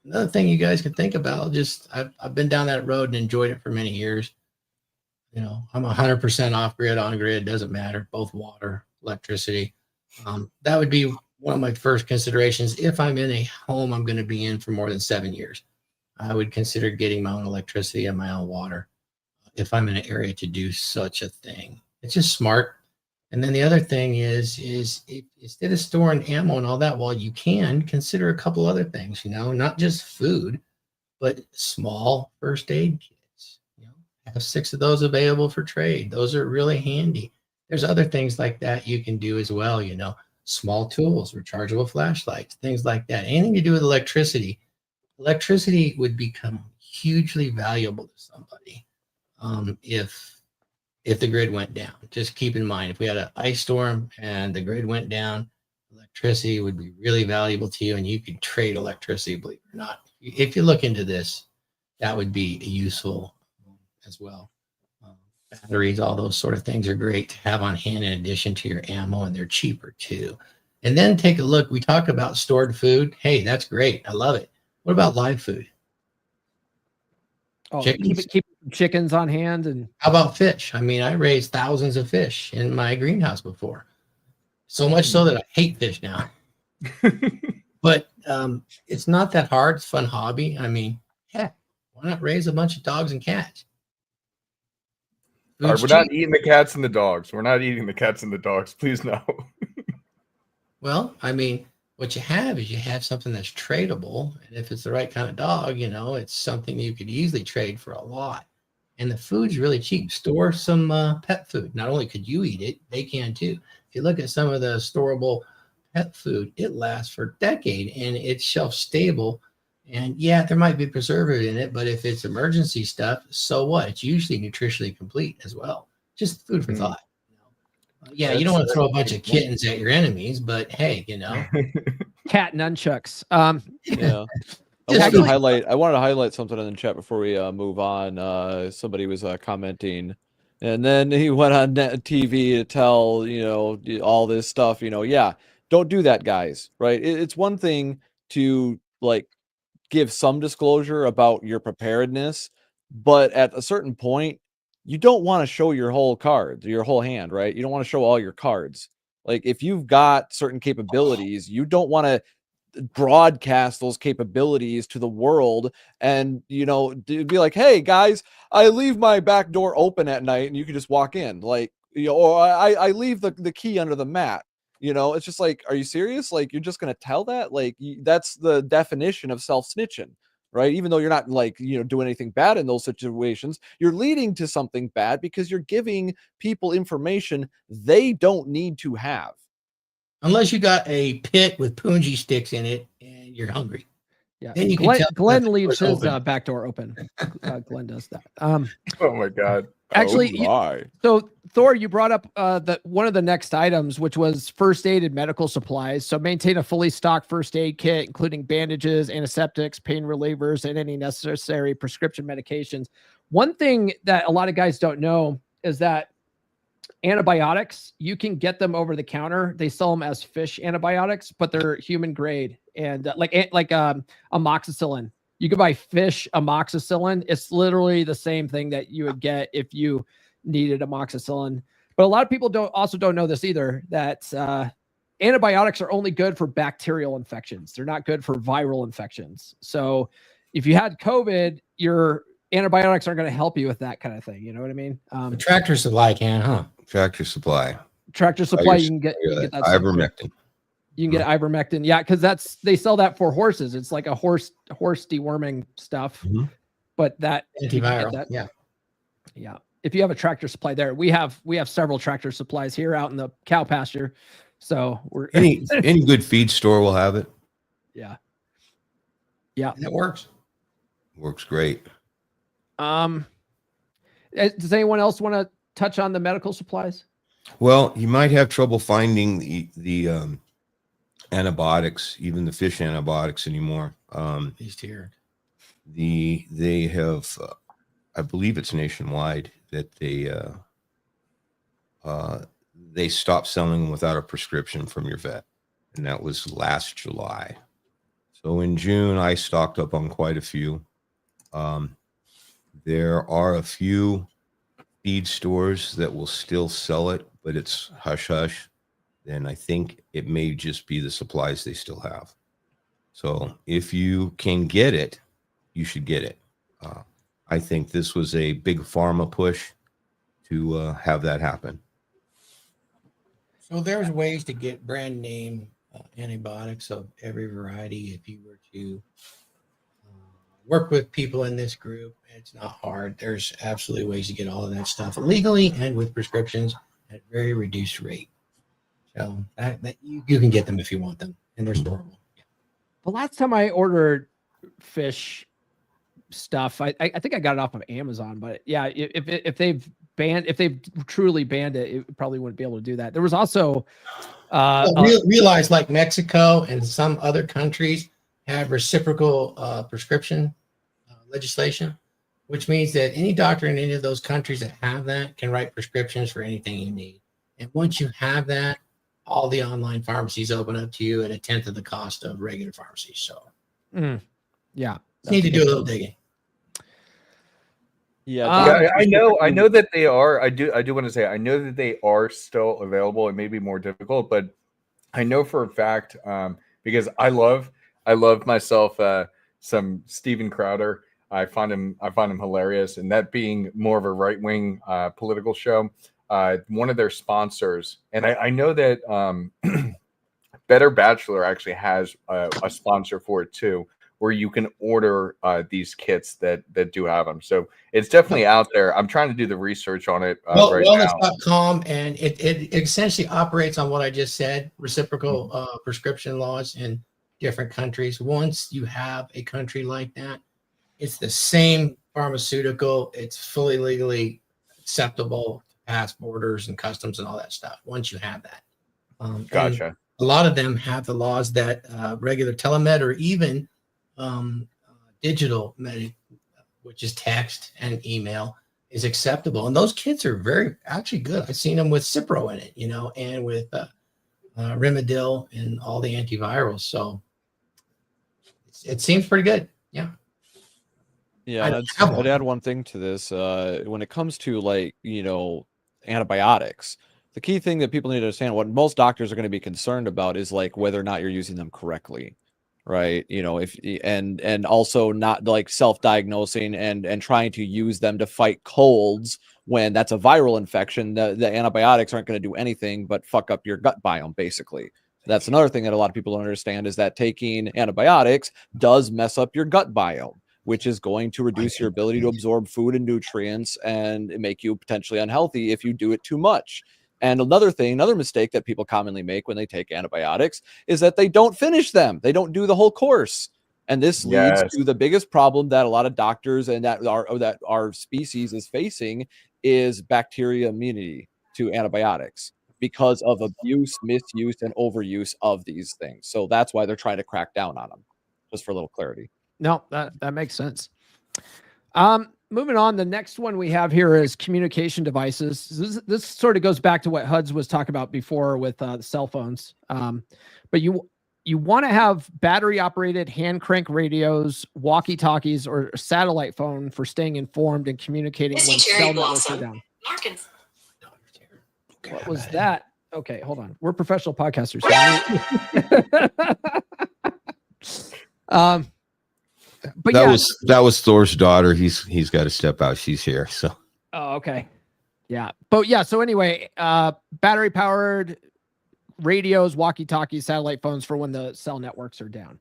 Another thing you guys can think about. Just I've been down that road and enjoyed it for many years. You know, I'm 100% off grid, on grid, doesn't matter, both water, electricity. That would be one of my first considerations. If I'm in a home I'm going to be in for more than 7 years, I would consider getting my own electricity and my own water if I'm in an area to do such a thing. It's just smart. And then the other thing is if, instead of storing ammo and all that, well, you can consider a couple other things, you know, not just food, but small first aid kits. You know, have 6 of those available for trade. Those are really handy. There's other things like that you can do as well, you know, small tools, rechargeable flashlights, things like that. Anything to do with electricity. Electricity would become hugely valuable to somebody if the grid went down. Just keep in mind, if we had an ice storm and the grid went down, electricity would be really valuable to you, and you could trade electricity, believe it or not. If you look into this, that would be useful as well. Batteries, all those sort of things are great to have on hand in addition to your ammo, and they're cheaper too. And then take a look. We talk about stored food. Hey, that's great. I love it. What about live food? Oh, Chickens? keep chickens on hand. And How about fish? I mean, I raised thousands of fish in my greenhouse before. So much so that I hate fish now. But it's not that hard. It's a fun hobby. I mean, heck, why not raise a bunch of dogs and cats? All right, Food's we're not cheap. eating the cats and the dogs. We're not eating the cats and the dogs. Please no. Well, I mean, what you have is you have something that's tradable. And if it's the right kind of dog, you know, it's something you could easily trade for a lot. And the food's really cheap. Store some pet food. Not only could you eat it, they can too. If you look at some of the storable pet food, it lasts for a decade and it's shelf stable. And yeah, there might be preservative in it, but if it's emergency stuff, so what? It's usually nutritionally complete as well. Just food for thought. You know? Yeah, you don't want to throw a bunch of kittens at your enemies, but hey, you know. cat nunchucks. Yeah. I Just wanted to highlight something in the chat before we move on. Somebody was commenting, and then he went on TV to tell, you know, all this stuff. You know, yeah, don't do that, guys. Right? It's one thing to like give some disclosure about your preparedness, but at a certain point, you don't want to show your whole card, your whole hand, right? You don't want to show all your cards. Like if you've got certain capabilities, you don't want to broadcast those capabilities to the world and, you know, be like, hey guys, I leave my back door open at night and you can just walk in, like, you know, or I leave the key under the mat. You know, it's just like, are you serious? Like, you're just going to tell that? Like, that's the definition of self-snitching, right? Even though you're not like, you know, doing anything bad in those situations, you're leading to something bad because you're giving people information they don't need to have. Unless you got a pit with punji sticks in it and you're hungry. Yeah, Then you can tell Glenn the leaves door's his open. back door open. Glenn does that. Oh my God. Actually, Oh my. so Thor, you brought up one of the next items, which was first aid and medical supplies. So maintain a fully stocked first aid kit, including bandages, antiseptics, pain relievers, and any necessary prescription medications. One thing that a lot of guys don't know is that antibiotics, you can get them over the counter. They sell them as fish antibiotics, but they're human grade and like amoxicillin. You can buy fish amoxicillin. It's literally the same thing that you would get if you needed amoxicillin. But a lot of people don't know this either, that antibiotics are only good for bacterial infections. They're not good for viral infections. So if you had COVID, your antibiotics aren't going to help you with that kind of thing. You know what I mean? The Tractor Supply can, huh? Tractor Supply. Tractor Supply, you can get that stuff. Ivermectin. You can get ivermectin. Yeah, because they sell that for horses. It's like a horse deworming stuff. Mhm. But that you can get Antiviral. that. Yeah. Yeah. If you have a Tractor Supply there, we have several Tractor Supplies here out in the cow pasture. So we're Any good feed store will have it. yeah. And it works. Works great. Does anyone else want to touch on the medical supplies? Well, you might have trouble finding the antibiotics, even the fish antibiotics anymore. He's tiered. They have, I believe it's nationwide, that they stopped selling them without a prescription from your vet, and that was last July. So in June, I stocked up on quite a few. There are a few feed stores that will still sell it, but it's hush hush. Then I think it may just be the supplies they still have. So if you can get it, you should get it. I think this was a big pharma push to have that happen. So there's ways to get brand name antibiotics of every variety. If you were to work with people in this group, it's not hard. There's absolutely ways to get all of that stuff legally and with prescriptions at very reduced rate. So that you can get them if you want them, and they're storable. The last time I ordered fish stuff, I think I got it off of Amazon, but yeah, if they've truly banned it, it probably wouldn't be able to do that. There was also realize like Mexico and some other countries have reciprocal prescription legislation, which means that any doctor in any of those countries that have that can write prescriptions for anything you need. And once you have that, all the online pharmacies open up to you at 1/10 of the cost of regular pharmacies. So yeah, you need to do a little digging. Yeah, I know that they are. I do want to say I know that they are still available. It may be more difficult, but I know for a fact because I love myself some Steven Crowder. I find him hilarious, and that being more of a right-wing political show. One of their sponsors, and I know that Better Bachelor actually has a sponsor for it too, where you can order these kits that do have them. So it's definitely out there. I'm trying to do the research on it right now. Wellness.com, and it essentially operates on what I just said, reciprocal prescription laws in different countries. Once you have a country like that, it's the same pharmaceutical. It's fully legally acceptable to pass borders and customs and all that stuff. Once you have that. Gotcha. A lot of them have the laws that regular telemed or even digital med, which is text and email, is acceptable. And those kits are very actually good. I've seen them with Cipro in it, and with Rimadyl and all the antivirals. So it seems pretty good. Yeah. Yeah, I'd add one thing to this. When it comes to antibiotics, the key thing that people need to understand, what most doctors are going to be concerned about is whether or not you're using them correctly, right? And also not self-diagnosing and trying to use them to fight colds when that's a viral infection. The antibiotics aren't going to do anything but fuck up your gut biome, basically. That's another thing that a lot of people don't understand, is that taking antibiotics does mess up your gut biome, which is going to reduce your ability to absorb food and nutrients and make you potentially unhealthy if you do it too much. And another mistake that people commonly make when they take antibiotics is that they don't finish them. They don't do the whole course. And this leads to the biggest problem that a lot of doctors and that our species is facing, is bacteria immunity to antibiotics because of abuse, misuse, and overuse of these things. So that's why they're trying to crack down on them, just for a little clarity. No, that makes sense. Moving on, the next one we have here is communication devices. This sort of goes back to what Huds was talking about before with cell phones. But you want to have battery-operated hand crank radios, walkie-talkies, or a satellite phone for staying informed and communicating when cell networks are down. What was that? Okay, hold on. We're professional podcasters. But that was Thor's daughter. He's got to step out. She's here. So. Oh, okay. Yeah. But yeah. So anyway, battery powered radios, walkie-talkies, satellite phones for when the cell networks are down.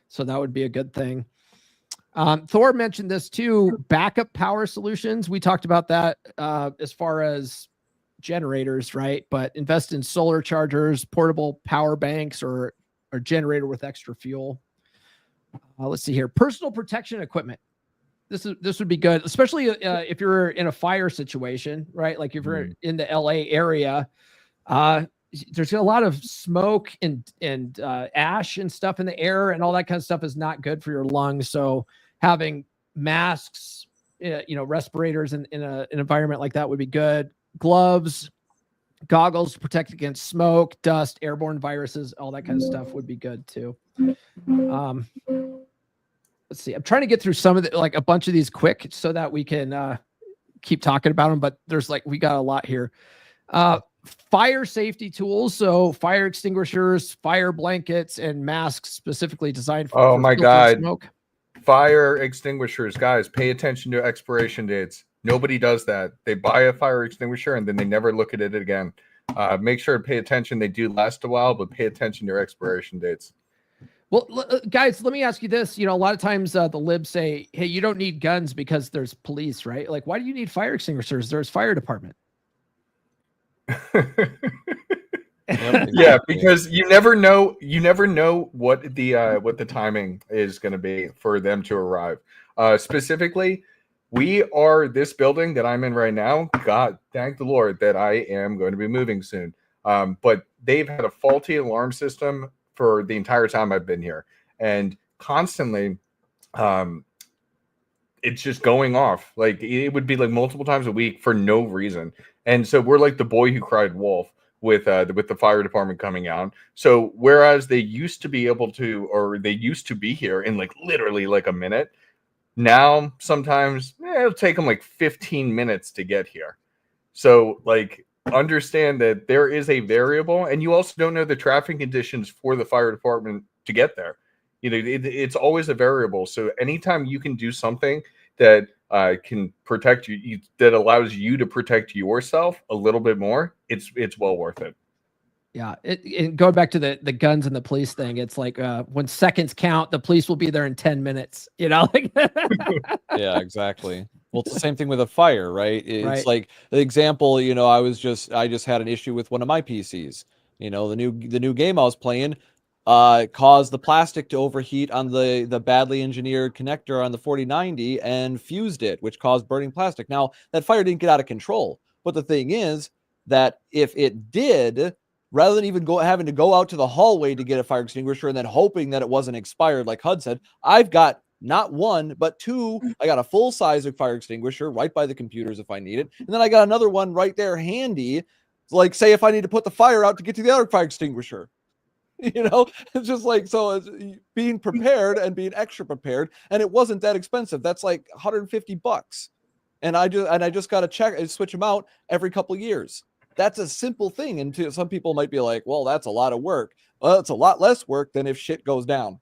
So that would be a good thing. Thor mentioned this too, backup power solutions. We talked about that as far as generators, right? But invest in solar chargers, portable power banks, or generator with extra fuel. Let's see here. Personal protection equipment. This would be good, especially if you're in a fire situation, right? Like if you're in the LA area, there's a lot of smoke and ash and stuff in the air, and all that kind of stuff is not good for your lungs. So having masks, respirators in an environment like that would be good. Gloves, goggles to protect against smoke, dust, airborne viruses, all that kind of stuff would be good too. Let's see. I'm trying to get through some of a bunch of these quick so that we can keep talking about them, but we got a lot here. Fire safety tools. So fire extinguishers, fire blankets, and masks specifically designed for, Oh my God. smoke. Fire extinguishers, guys, pay attention to expiration dates. Nobody does that. They buy a fire extinguisher and then they never look at it again. Make sure to pay attention. They do last a while, but pay attention to your expiration dates. Well, guys, let me ask you this. A lot of times the libs say, hey, you don't need guns because there's police, right? Like, why do you need fire extinguishers? There's fire department. Yeah, because you never know what the timing is going to be for them to arrive. Specifically, we are this building that I'm in right now. God, thank the Lord that I am going to be moving soon. But they've had a faulty alarm system for the entire time I've been here, and constantly, it's just going off. Like it would be like multiple times a week for no reason. And so we're like the boy who cried wolf with the fire department coming out. So whereas they used to be able to, or they used to be here in like literally like a minute, now sometimes it'll take them like 15 minutes to get here. So like understand that there is a variable, and you also don't know the traffic conditions for the fire department to get there. It's always a variable. So anytime you can do something that can protect you, that allows you to protect yourself a little bit more, it's well worth it. Yeah, it going back to the guns and the police thing, it's like when seconds count, the police will be there in 10 minutes. Yeah, exactly. Well, it's the same thing with a fire, right? It's like the example. I just had an issue with one of my PCs. The new game I was playing caused the plastic to overheat on the badly engineered connector on the 4090 and fused it, which caused burning plastic. Now, that fire didn't get out of control. But the thing is that if it did, rather than even having to go out to the hallway to get a fire extinguisher and then hoping that it wasn't expired, like Hud said, I've got not one, but two. I got a full size fire extinguisher right by the computers if I need it. And then I got another one right there handy. Like, say if I need to put the fire out to get to the other fire extinguisher. It's just like, so it's being prepared and being extra prepared. And it wasn't that expensive. That's like $150. And I just got to check and switch them out every couple of years. That's a simple thing. And some people might be like, well, that's a lot of work. Well, it's a lot less work than if shit goes down.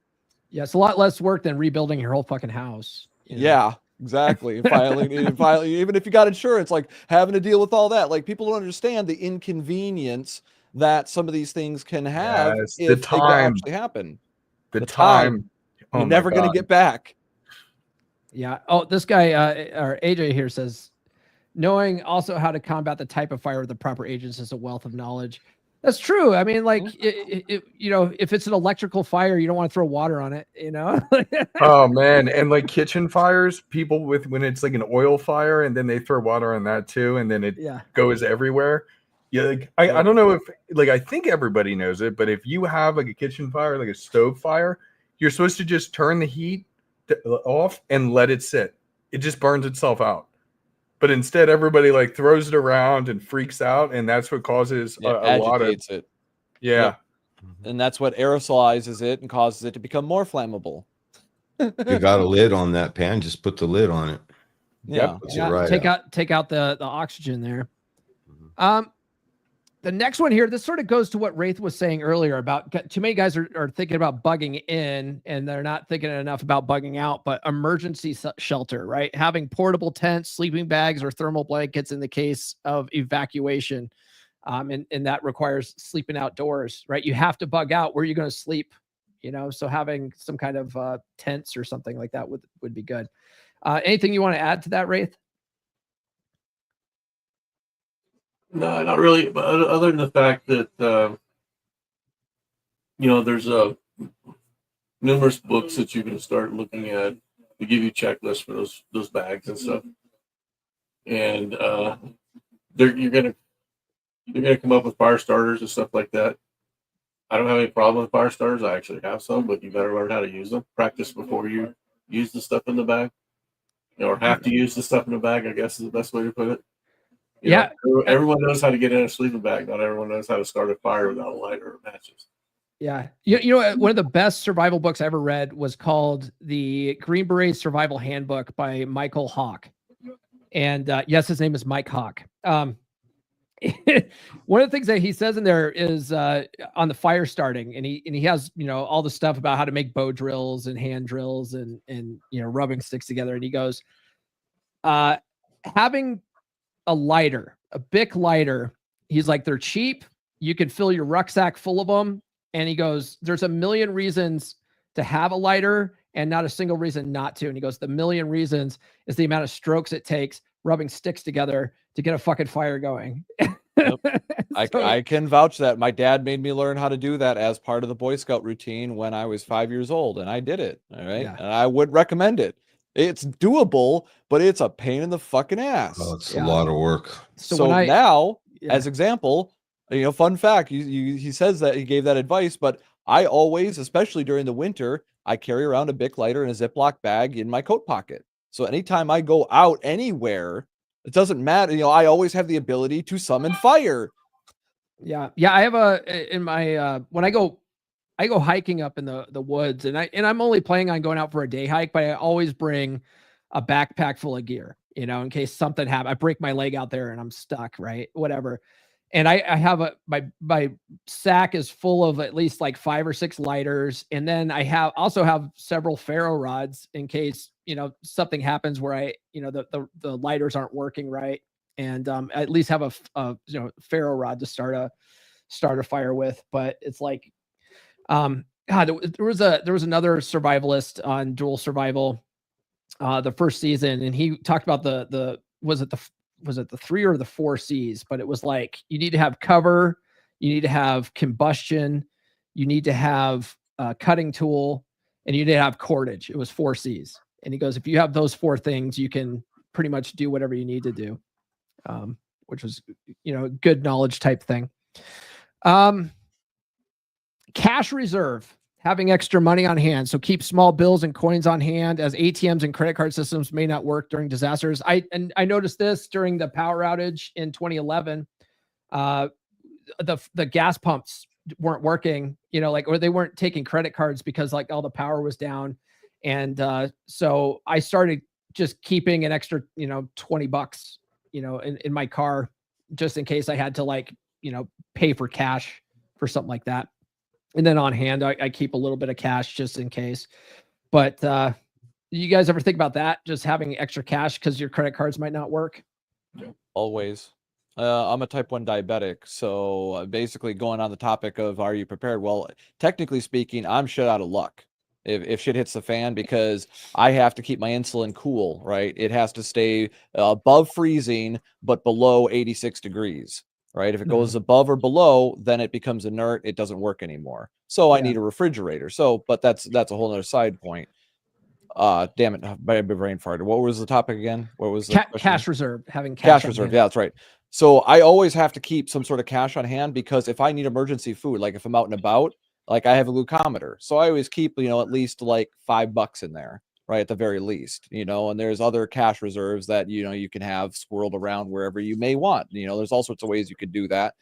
Yeah, it's a lot less work than rebuilding your whole fucking house. Yeah, exactly. Filing, even if you got insurance, like having to deal with all that. Like people don't understand the inconvenience that some of these things can have if they actually happen. The time. You're never going to get back. Yeah. Oh, this guy, or AJ here says, knowing also how to combat the type of fire with the proper agents is a wealth of knowledge. That's true. I mean, like, if it's an electrical fire, you don't want to throw water on it, Oh man. And like kitchen fires, people when it's like an oil fire and then they throw water on that too. And then it goes everywhere. Yeah. Like, I don't know if I think everybody knows it, but if you have like a kitchen fire, like a stove fire, you're supposed to just turn the heat off and let it sit. It just burns itself out. But instead, everybody like throws it around and freaks out, and that's what causes a lot of it. Yeah, yep. And that's what aerosolizes it and causes it to become more flammable. You got a lid on that pan, just put the lid on it. Yeah, take out the oxygen there. The next one here, this sort of goes to what Wraith was saying earlier about too many guys are thinking about bugging in and they're not thinking enough about bugging out, but emergency shelter, right? Having portable tents, sleeping bags, or thermal blankets in the case of evacuation. And that requires sleeping outdoors, right? You have to bug out where you're going to sleep, so having some kind of tents or something like that would be good. Anything you want to add to that, Wraith? No, not really. But other than the fact that there's numerous books that you can start looking at to give you checklists for those bags and stuff, and you're gonna come up with fire starters and stuff like that. I don't have any problem with fire starters. I actually have some, but you better learn how to use them. Practice before you use the stuff in the bag, or have to use the stuff in the bag, I guess is the best way to put it. Everyone knows how to get in a sleeping bag. Not everyone knows how to start a fire without a lighter or matches. Yeah. One of the best survival books I ever read was called The Green Beret Survival Handbook by Michael Hawk. And yes, his name is Mike Hawk. One of the things that he says in there is on the fire starting, and he has all the stuff about how to make bow drills and hand drills and rubbing sticks together. And he goes, having a lighter, a Bic lighter, he's like, they're cheap. You can fill your rucksack full of them. And he goes, there's a million reasons to have a lighter and not a single reason not to. And he goes, the million reasons is the amount of strokes it takes rubbing sticks together to get a fucking fire going. Yep. I can vouch that my dad made me learn how to do that as part of the Boy Scout routine when I was 5 years old, and I did it. All right. Yeah. And I would recommend it. It's doable, but it's a pain in the fucking ass. Oh, it's a lot of work. So now, as example, fun fact, he says that he gave that advice, but I always, especially during the winter, I carry around a Bic lighter in a Ziploc bag in my coat pocket. So anytime I go out anywhere, it doesn't matter. I always have the ability to summon fire. Yeah. I have in my when I go hiking up in the woods, and I'm only planning on going out for a day hike, but I always bring a backpack full of gear, in case something happens. I break my leg out there and I'm stuck, right? Whatever. And I have my sack is full of at least like 5 or 6 lighters. And then I also have several ferro rods in case, something happens where the lighters aren't working right. And I at least have a ferro rod to start a fire with. But it's like, God, there was another survivalist on Dual Survival, the first season. And he talked about was it the 3 or the 4 C's, but it was like, you need to have cover, you need to have combustion, you need to have a cutting tool, and you need to have cordage. It was 4 C's. And he goes, if you have those 4 things, you can pretty much do whatever you need to do. Which was, good knowledge type thing. Cash reserve, having extra money on hand. So keep small bills and coins on hand, as ATMs and credit card systems may not work during disasters. I noticed this during the power outage in 2011. The gas pumps weren't working, or they weren't taking credit cards because like all the power was down. And so I started just keeping an extra, $20, in my car, just in case I had to pay for cash for something like that. And then on hand, I keep a little bit of cash just in case. But you guys ever think about that? Just having extra cash because your credit cards might not work? Always. I'm a type 1 diabetic. So basically going on the topic of, are you prepared? Well, technically speaking, I'm shit out of luck if shit hits the fan, because I have to keep my insulin cool, right? It has to stay above freezing, but below 86 degrees. Right. If it goes above or below, then it becomes inert. It doesn't work anymore. So I need a refrigerator. So, but that's a whole other side point. Damn it. My brain farted. What was the topic again? What was the cash reserve? Having cash reserve. Yeah, that's right. So I always have to keep some sort of cash on hand, because if I need emergency food, like if I'm out and about, like I have a glucometer. So I always keep, at least like $5 in there. Right, at the very least, and there's other cash reserves that, you can have swirled around wherever you may want. There's all sorts of ways you could do that,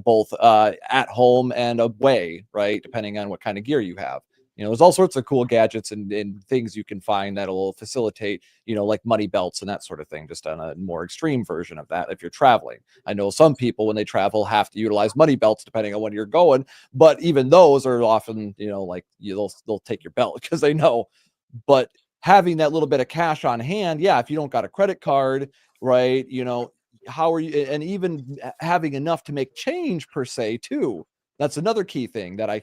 both at home and away, right, depending on what kind of gear you have. There's all sorts of cool gadgets and things you can find that'll facilitate, like money belts and that sort of thing, just on a more extreme version of that if you're traveling. I know some people, when they travel, have to utilize money belts depending on when you're going, but even those are often, they'll take your belt because they know. But having that little bit of cash on hand, if you don't got a credit card, right, how are you, and even having enough to make change per se too. That's another key thing that I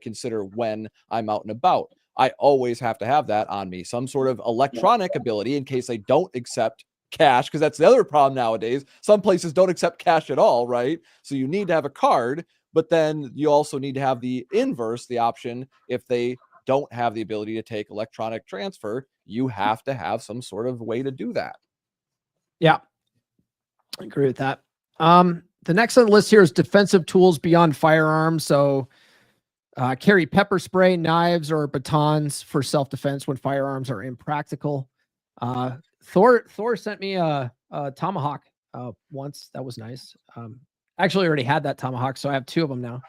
consider when I'm out and about. I always have to have that on me, some sort of electronic ability in case I don't accept cash, because that's the other problem nowadays. Some places don't accept cash at all, right? So you need to have a card, but then you also need to have the inverse, the option if they don't have the ability to take electronic transfer, you have to have some sort of way to do that. Yeah, I agree with that. The next on the list here is defensive tools beyond firearms. So carry pepper spray, knives, or batons for self-defense when firearms are impractical. Thor sent me a tomahawk once. That was nice. I actually already had that tomahawk, so I have 2 of them now.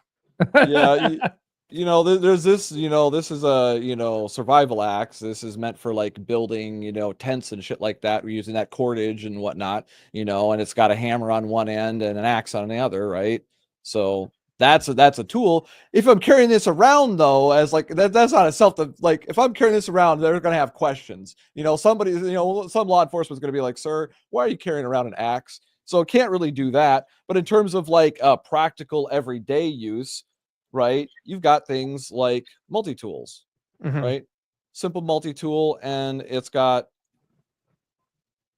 Yeah, there's this, this is a, survival axe. This is meant for like building, tents and shit like that. We're using that cordage and whatnot, and it's got a hammer on one end and an axe on the other, right? So that's a tool. If I'm carrying this around though, as like that's not a like if I'm carrying this around, they're gonna have questions. Somebody, some law enforcement's gonna be like, "Sir, why are you carrying around an axe?" So it can't really do that. But in terms of like practical everyday use, right? You've got things like multi-tools, right? Simple multi-tool, and it's got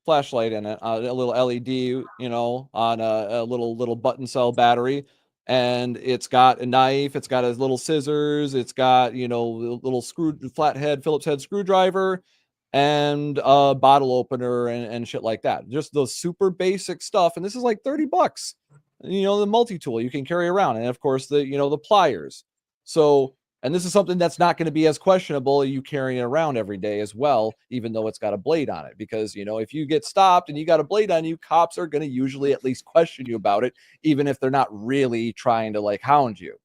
flashlight in it, a little LED, on a little button cell battery, and it's got a knife, it's got a little scissors, it's got, little flathead Phillips head screwdriver, and a bottle opener and shit like that. Just those super basic stuff, and this is like $30. The multi-tool you can carry around, and of course the pliers. So, and this is something that's not going to be as questionable you carrying it around every day as well, even though it's got a blade on it, because if you get stopped and you got a blade on you, cops are going to usually at least question you about it, even if they're not really trying to like hound you.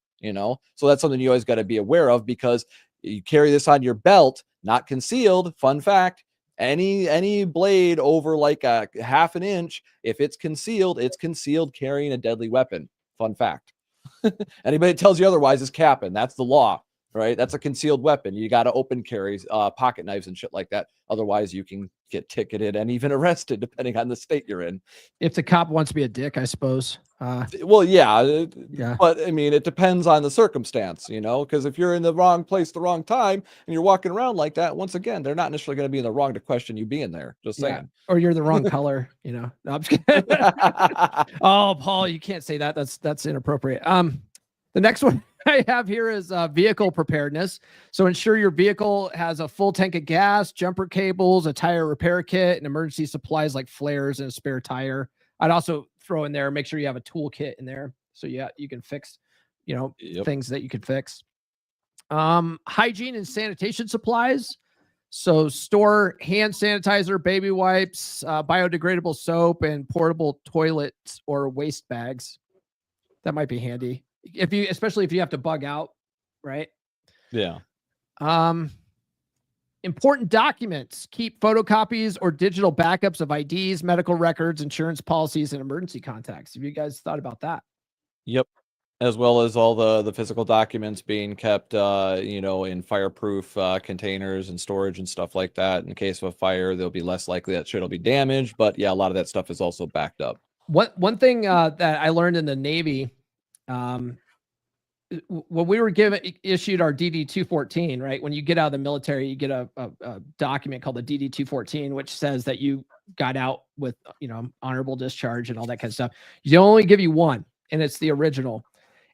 So that's something you always got to be aware of, because you carry this on your belt, not concealed. Fun fact: any blade over like a half an inch, if it's concealed carrying a deadly weapon. Fun fact. Anybody that tells you otherwise is capping. That's the law, right? That's a concealed weapon. You got to open carry pocket knives and shit like that. Otherwise, you can get ticketed and even arrested, depending on the state you're in. If the cop wants to be a dick, I suppose. Well, yeah. Yeah. But I mean, it depends on the circumstance, because if you're in the wrong place, the wrong time, and you're walking around like that, once again, they're not necessarily going to be in the wrong to question you being there. Just saying. Yeah. Or you're the wrong color, No, I'm just kidding. Oh, Paul, you can't say that. That's inappropriate. The next one I have here is vehicle preparedness. So ensure your vehicle has a full tank of gas, jumper cables, a tire repair kit, and emergency supplies like flares and a spare tire. I'd also throw in there, make sure you have a toolkit in there. So yeah, you can fix, things that you could fix. Hygiene and sanitation supplies. So store hand sanitizer, baby wipes, biodegradable soap, and portable toilets or waste bags. That might be handy. Especially if you have to bug out, right? Yeah. Important documents. Keep photocopies or digital backups of IDs, medical records, insurance policies, and emergency contacts. Have you guys thought about that? Yep. As well as all the physical documents being kept, in fireproof containers and storage and stuff like that. In case of a fire, they'll be less likely that shit will be damaged. But yeah, a lot of that stuff is also backed up. One thing that I learned in the Navy, when we were issued our DD-214, right? When you get out of the military, you get a document called the DD-214, which says that you got out with, honorable discharge and all that kind of stuff. You only give you one, and it's the original.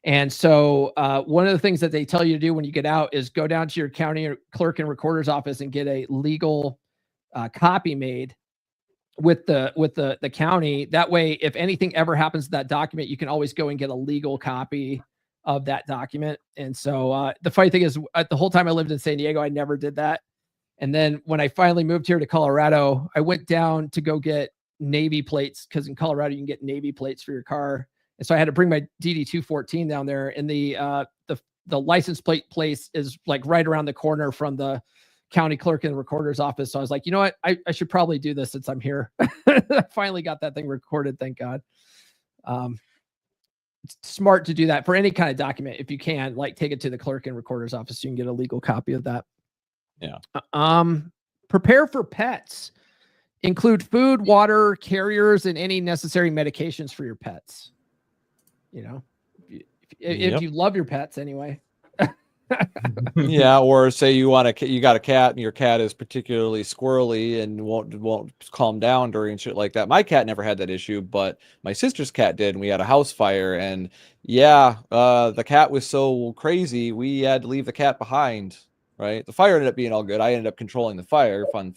And so one of the things that they tell you to do when you get out is go down to your county clerk and recorder's office and get a legal copy made with the county. That way, if anything ever happens to that document, you can always go and get a legal copy of that document. And so the funny thing is, the whole time I lived in San Diego, I never did that. And then when I finally moved here to Colorado, I went down to go get Navy plates, because in Colorado you can get Navy plates for your car. And so I had to bring my DD-214 down there, and the license plate place is like right around the corner from the county clerk and recorder's office. So I was like, you know what? I should probably do this since I'm here. I finally got that thing recorded. Thank God. It's smart to do that for any kind of document. If you can, like, take it to the clerk and recorder's office, so you can get a legal copy of that. Yeah. Prepare for pets. Include food, water, carriers, and any necessary medications for your pets. You know, if you love your pets anyway. Yeah, or say you got a cat and your cat is particularly squirrely and won't calm down during shit like that. My cat never had that issue, but my sister's cat did, and we had a house fire, and the cat was so crazy we had to leave the cat behind. Right, the fire ended up being all good. I ended up controlling the fire, fun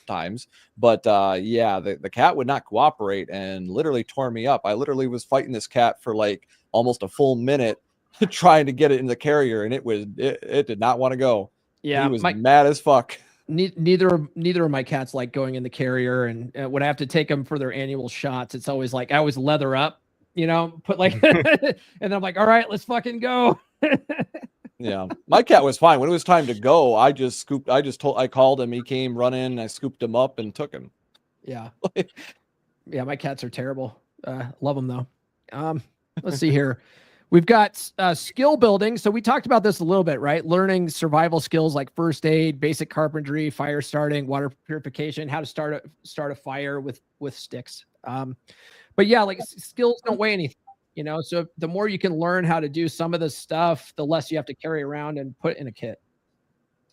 times. But the cat would not cooperate and literally tore me up. I literally was fighting this cat for like almost a full minute, trying to get it in the carrier, and it did not want to go. Yeah, he was mad as fuck. Neither of my cats like going in the carrier, and when I have to take them for their annual shots, it's always like I always leather up, put like, and then I'm like, all right, let's fucking go. Yeah, my cat was fine when it was time to go. I called him, he came running, I scooped him up and took him. Yeah, yeah, my cats are terrible. Love them though. Let's see here. We've got skill building. So we talked about this a little bit, right? Learning survival skills like first aid, basic carpentry, fire starting, water purification, how to start a fire with sticks. But yeah, like skills don't weigh anything, so the more you can learn how to do some of this stuff, the less you have to carry around and put in a kit.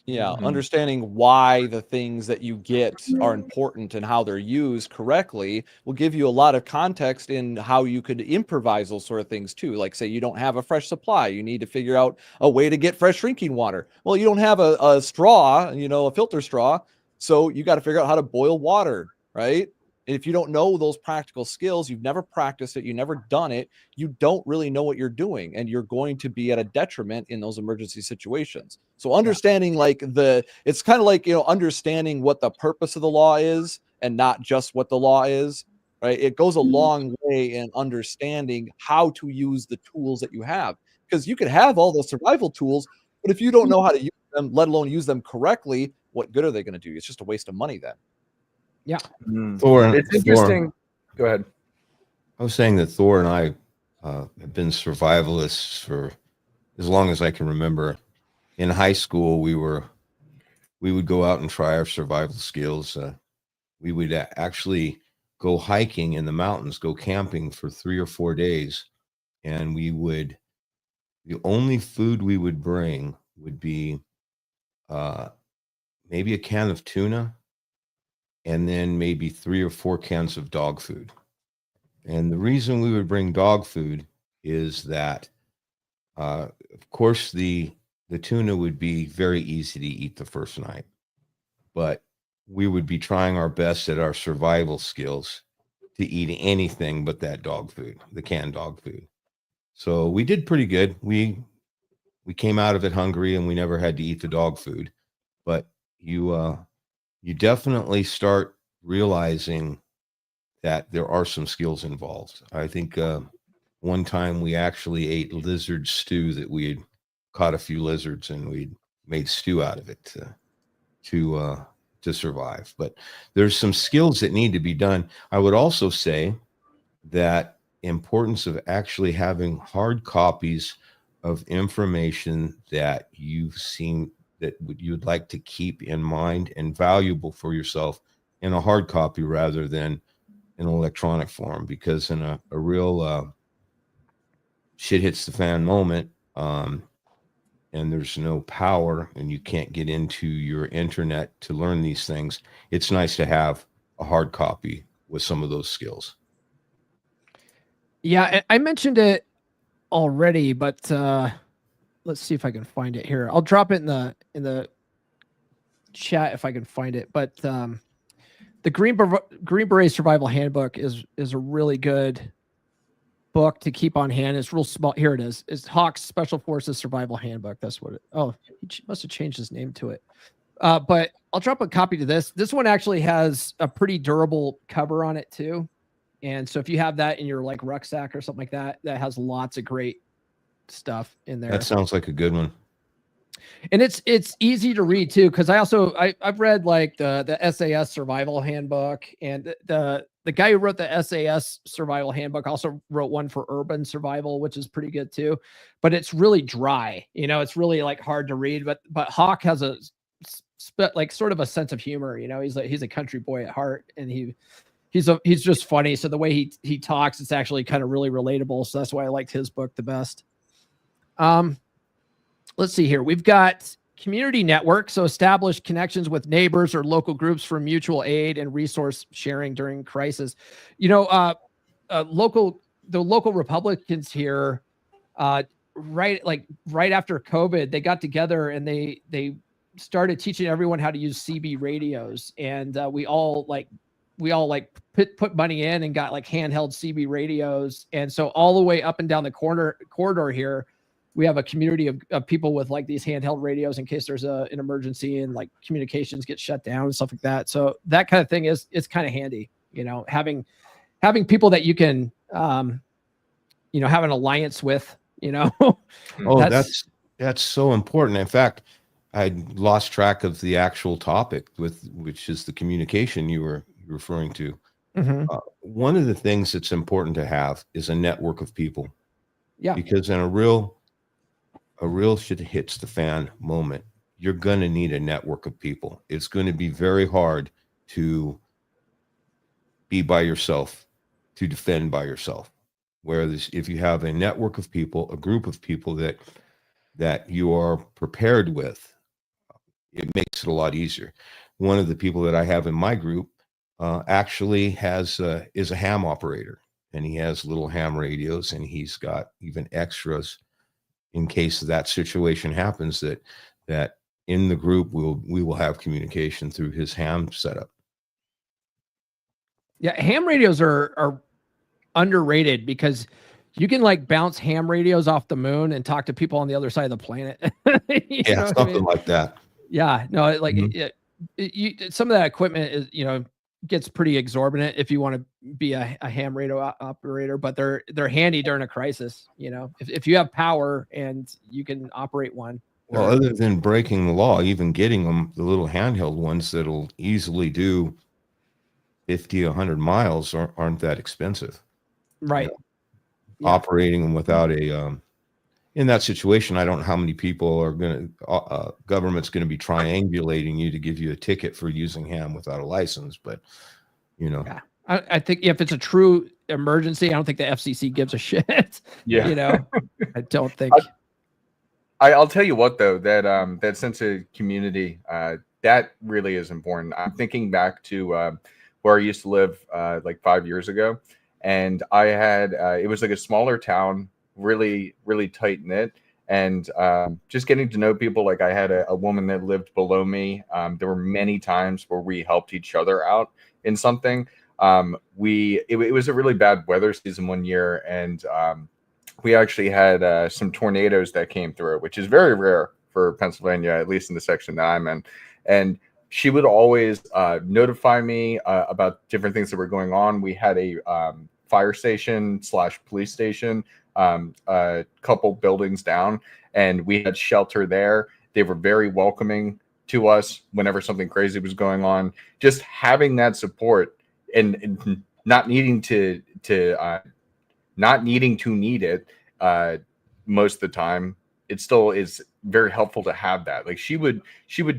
Yeah, understanding why the things that you get are important and how they're used correctly will give you a lot of context in how you could improvise those sort of things too. Like say you don't have a fresh supply, you need to figure out a way to get fresh drinking water. Well, you don't have a straw, a filter straw, so you got to figure out how to boil water, right? If you don't know those practical skills, you've never practiced it, you've never done it, you don't really know what you're doing, and you're going to be at a detriment in those emergency situations. So understanding it's kind of like, understanding what the purpose of the law is and not just what the law is, right? It goes a long way in understanding how to use the tools that you have, because you can have all those survival tools, but if you don't know how to use them, let alone use them correctly, what good are they going to do? It's just a waste of money then. Yeah. Thor, It's interesting. Go ahead. I was saying that Thor and I have been survivalists for as long as I can remember. In high school, we would go out and try our survival skills. We would actually go hiking in the mountains, go camping for 3 or 4 days, and the only food we would bring would be maybe a can of tuna, and then maybe 3 or 4 cans of dog food. And the reason we would bring dog food is that, of course, the tuna would be very easy to eat the first night, but we would be trying our best at our survival skills to eat anything but that dog food, the canned dog food. So we did pretty good. We came out of it hungry, and we never had to eat the dog food. But you definitely start realizing that there are some skills involved. I think one time we actually ate lizard stew, that we had caught a few lizards and we'd made stew out of it to survive. But there's some skills that need to be done. I would also say that importance of actually having hard copies of information that you've seen that you'd like to keep in mind and valuable for yourself in a hard copy rather than in electronic form, because in a real shit hits the fan moment, and there's no power and you can't get into your internet to learn these things, it's nice to have a hard copy with some of those skills. Yeah, I mentioned it already, but let's see if I can find it here. I'll drop it in the chat if I can find it. But the Green Beret Survival Handbook is a really good book to keep on hand. It's real small. Here it is. It's Hawk's Special Forces Survival Handbook. That's what it. Oh, he must have changed his name to it. But I'll drop a copy to this. This one actually has a pretty durable cover on it too. And so if you have that in your like rucksack or something like that, that has lots of great stuff in there. That sounds like a good one. And it's easy to read too, because I've read like the SAS Survival Handbook, and the guy who wrote the SAS Survival Handbook also wrote one for urban survival, which is pretty good too. But it's really dry, it's really like hard to read. But Hawk has a like sort of a sense of humor. You know, he's a country boy at heart, and he's just funny. So the way he talks, it's actually kind of really relatable. So that's why I liked his book the best. Let's see here. We've got community network. So establish connections with neighbors or local groups for mutual aid and resource sharing during crisis. You know, the local Republicans here, right after COVID, they got together and they started teaching everyone how to use CB radios, and we all put money in and got like handheld CB radios. And so all the way up and down the corridor here, we have a community of people with like these handheld radios in case there's an emergency and like communications get shut down and stuff like that. So that kind of thing is kind of handy, you know, having people that you can, you know, have an alliance with, you know. Oh, that's so important. In fact, I lost track of the actual topic which is the communication you were referring to. One of the things that's important to have is a network of people. Yeah. Because in a real shit hits the fan moment, you're going to need a network of people. It's going to be very hard to be by yourself, to defend by yourself. Whereas if you have a network of people, a group of people that you are prepared with, it makes it a lot easier. One of the people that I have in my group actually is a ham operator, and he has little ham radios, and he's got even extras in case that situation happens, that in the group we will have communication through his ham setup. Yeah, ham radios are underrated because you can like bounce ham radios off the moon and talk to people on the other side of the planet. Yeah, something like that. Yeah, no, like some of that equipment is, you know, gets pretty exorbitant if you want to be a ham radio operator, but they're handy during a crisis. You know, if you have power and you can operate one. Well, other than breaking the law, even getting them, the little handheld ones that'll easily do 50, 100 miles aren't that expensive. Right. You know, yeah. Operating them without a, in that situation, I don't know how many people are going to, government's going to be triangulating you to give you a ticket for using ham without a license, but you know. Yeah. I think if it's a true emergency, I don't think the FCC gives a shit. Yeah. You know, I don't think. I'll tell you what though, that sense of community, that really is important. I'm thinking back to where I used to live like 5 years ago, and I had it was like a smaller town, really tight knit, and just getting to know people. Like I had a woman that lived below me. There were many times where we helped each other out in something. It was a really bad weather season one year, and we actually had some tornadoes that came through, which is very rare for Pennsylvania, at least in the section that I'm in. And she would always notify me about different things that were going on. We had a fire station / police station a couple buildings down, and we had shelter there. They were very welcoming to us whenever something crazy was going on. Just having that support and not needing to need it most of the time, it still is very helpful to have that. Like she would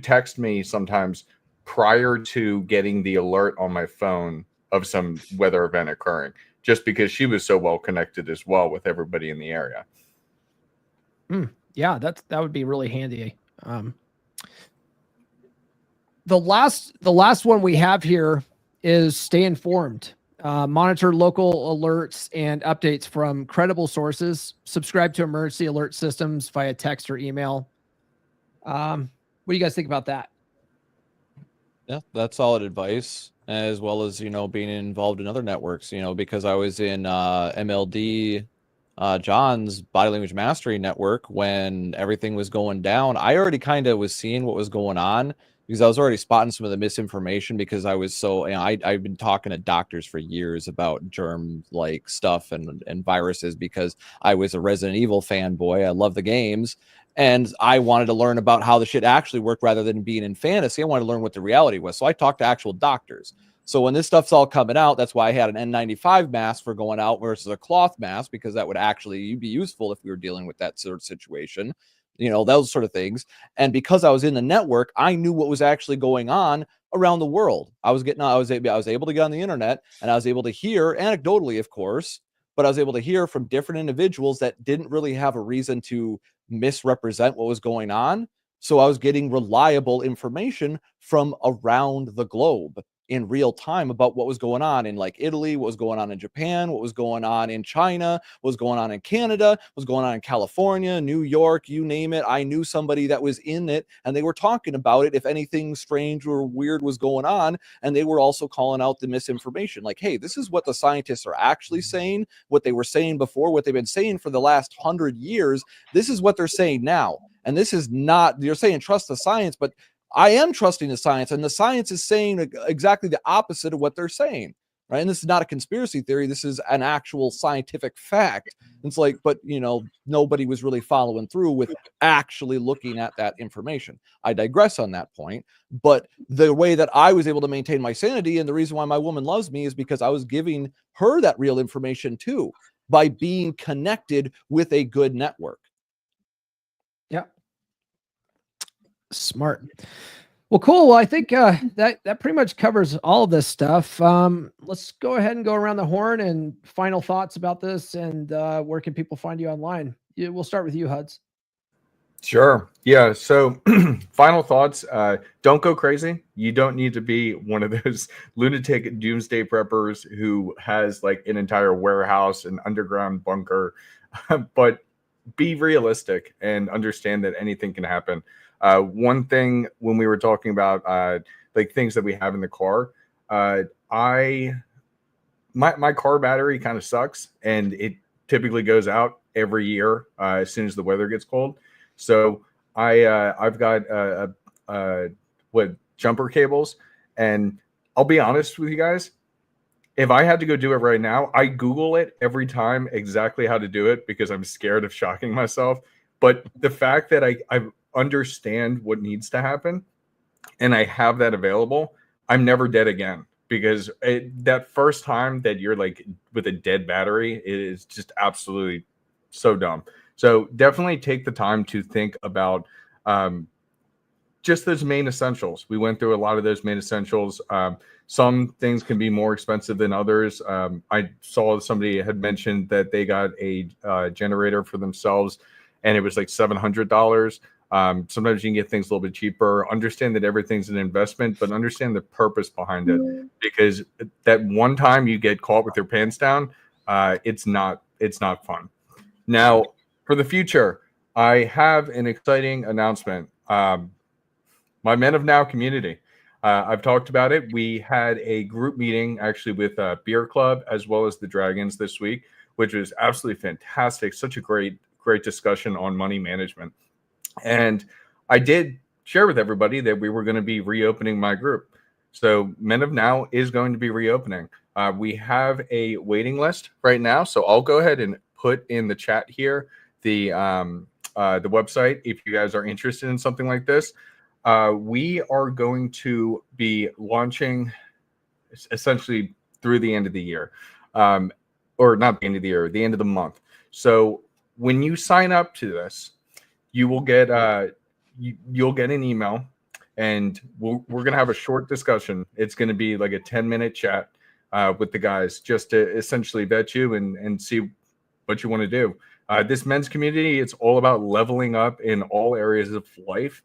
text me sometimes prior to getting the alert on my phone of some weather event occurring, just because she was so well connected as well with everybody in the area. Yeah, that would be really handy. The last one we have here is stay informed. Monitor local alerts and updates from credible sources. Subscribe to emergency alert systems via text or email. What do you guys think about that? Yeah, that's solid advice, as well as, you know, being involved in other networks, you know, because I was in MLD, John's Body Language Mastery Network when everything was going down. I already kind of was seeing what was going on because I was already spotting some of the misinformation, because I was so, you know, I've been talking to doctors for years about germ-like stuff and viruses, because I was a Resident Evil fanboy. I love the games. And I wanted to learn about how the shit actually worked rather than being in fantasy. I wanted to learn what the reality was. So I talked to actual doctors. So when this stuff's all coming out, that's why I had an N95 mask for going out versus a cloth mask, because that would actually be useful if we were dealing with that sort of situation. those sort of things. And because I was in the network, I knew what was actually going on around the world. I was able to get on the internet, and I was able to hear, anecdotally, of course, but I was able to hear from different individuals that didn't really have a reason to misrepresent what was going on. So I was getting reliable information from around the globe in real time about what was going on in like Italy, what was going on in Japan, what was going on in China, what was going on in Canada, what was going on in California, New York, you name it. I knew somebody that was in it, and they were talking about it if anything strange or weird was going on. And they were also calling out the misinformation, like, hey, this is what the scientists are actually saying, what they were saying before, what they've been saying for the last 100 years. This is what they're saying now. And this is not, you're saying trust the science, but I am trusting the science, and the science is saying exactly the opposite of what they're saying, right? And this is not a conspiracy theory. This is an actual scientific fact. It's like, but nobody was really following through with actually looking at that information. I digress on that point, but the way that I was able to maintain my sanity, and the reason why my woman loves me, is because I was giving her that real information too, by being connected with a good network. Yeah. Smart. Well, cool. Well, I think that pretty much covers all of this stuff. Let's go ahead and go around the horn and final thoughts about this, and where can people find you online? We'll start with you, Huds. Sure. Yeah. So final thoughts. Don't go crazy. You don't need to be one of those lunatic doomsday preppers who has like an entire warehouse, an underground bunker, but be realistic and understand that anything can happen. One thing when we were talking about like things that we have in the car, my car battery kind of sucks, and it typically goes out every year as soon as the weather gets cold. So I've got jumper cables, and I'll be honest with you guys. If I had to go do it right now, I Google it every time exactly how to do it because I'm scared of shocking myself. But the fact that I understand what needs to happen and I have that available, I'm never dead again. Because that first time that you're like with a dead battery, it is just absolutely so dumb. So definitely take the time to think about just those main essentials. We went through a lot of those main essentials. Some things can be more expensive than others. I saw somebody had mentioned that they got a generator for themselves, and it was like $700. Sometimes you can get things a little bit cheaper. Understand that everything's an investment, but understand the purpose behind it. Because that one time you get caught with your pants down, it's not fun. Now, for the future, I have an exciting announcement. My Men of Now community. I've talked about it. We had a group meeting actually with Beer Club as well as the Dragons this week, which was absolutely fantastic. Such a great discussion on money management. And I did share with everybody that we were going to be reopening my group. So Men of Now is going to be reopening. We have a waiting list right now. So I'll go ahead and put in the chat here the website if you guys are interested in something like this. We are going to be launching essentially through the end of the year, or not the end of the year, the end of the month. So when you sign up to this, you will get you'll get an email, and we're going to have a short discussion. It's going to be like a 10-minute chat with the guys just to essentially vet you and see what you want to do. This men's community, it's all about leveling up in all areas of life.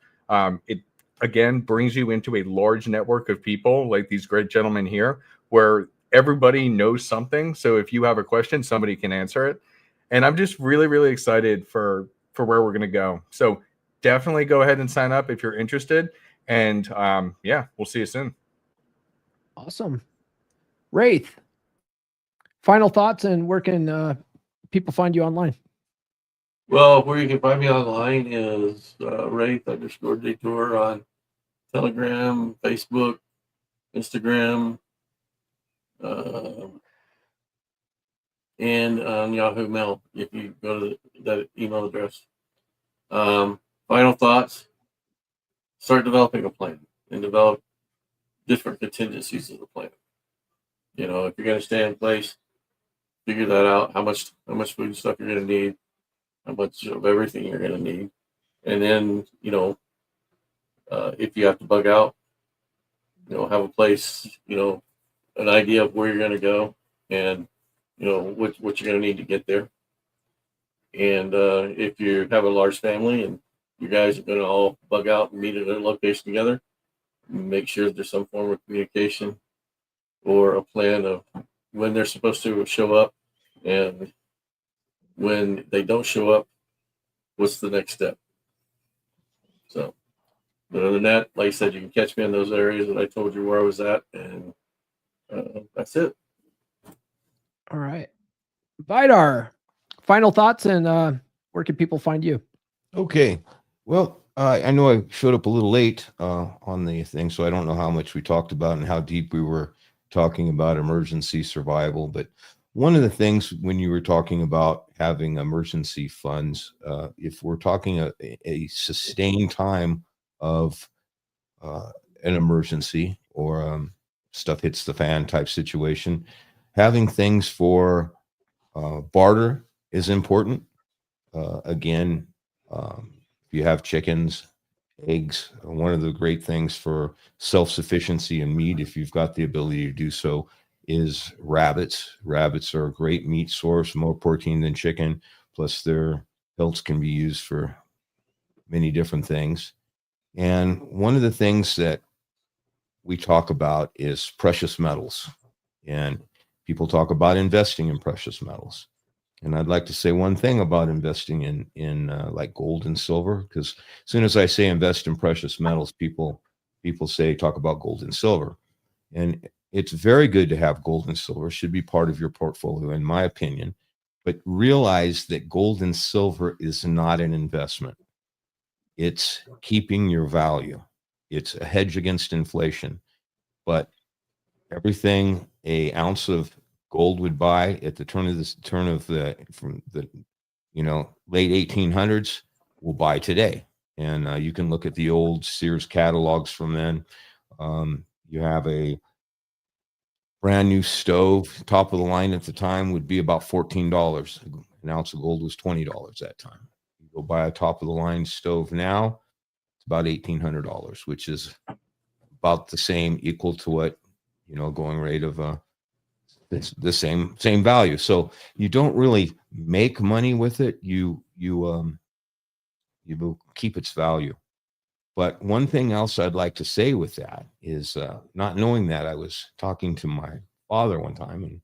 It again brings you into a large network of people like these great gentlemen here, where everybody knows something. So if you have a question, somebody can answer it. And I'm just really, really excited for where we're going to go. So definitely go ahead and sign up if you're interested. And yeah, we'll see you soon. Awesome. Wraith, final thoughts, and where can people find you online? Well, where you can find me online is Wraith_Detour on Telegram, Facebook, Instagram, and on Yahoo Mail if you go to that email address. Final thoughts: start developing a plan and develop different contingencies of the plan. You know, if you're going to stay in place, figure that out. How much food and stuff you're going to need, how much of everything you're going to need, And then, if you have to bug out, have a place, an idea of where you're going to go and, what you're going to need to get there. And if you have a large family and you guys are going to all bug out and meet at a location together, make sure there's some form of communication or a plan of when they're supposed to show up, and when they don't show up, what's the next step. So, but other than that, like I said, you can catch me in those areas that I told you where I was at, and that's it. All right. Vidar, final thoughts, and where can people find you? Okay. Well, I know I showed up a little late on the thing, so I don't know how much we talked about and how deep we were talking about emergency survival. But one of the things when you were talking about having emergency funds, if we're talking a sustained time of an emergency or stuff hits the fan type situation, having things for barter is important. Again, if you have chickens, eggs, one of the great things for self-sufficiency in meat, if you've got the ability to do so, is rabbits. Rabbits are a great meat source, more protein than chicken, plus their pelts can be used for many different things. And one of the things that we talk about is precious metals. And people talk about investing in precious metals. And I'd like to say one thing about investing in like gold and silver, because as soon as I say invest in precious metals, people say talk about gold and silver. And it's very good to have gold and silver, should be part of your portfolio, in my opinion. But realize that gold and silver is not an investment. It's keeping your value. It's a hedge against inflation. But everything an ounce of gold would buy at the turn of the late 1800s will buy today. And you can look at the old Sears catalogs from then. You have a brand new stove, top of the line at the time would be about $14. An ounce of gold was $20 that time. You go buy a top of the line stove now, it's about $1,800, which is about the same, equal to what, going rate of it's the same value. So you don't really make money with it. You will keep its value. But one thing else I'd like to say with that is, not knowing that, I was talking to my father one time, and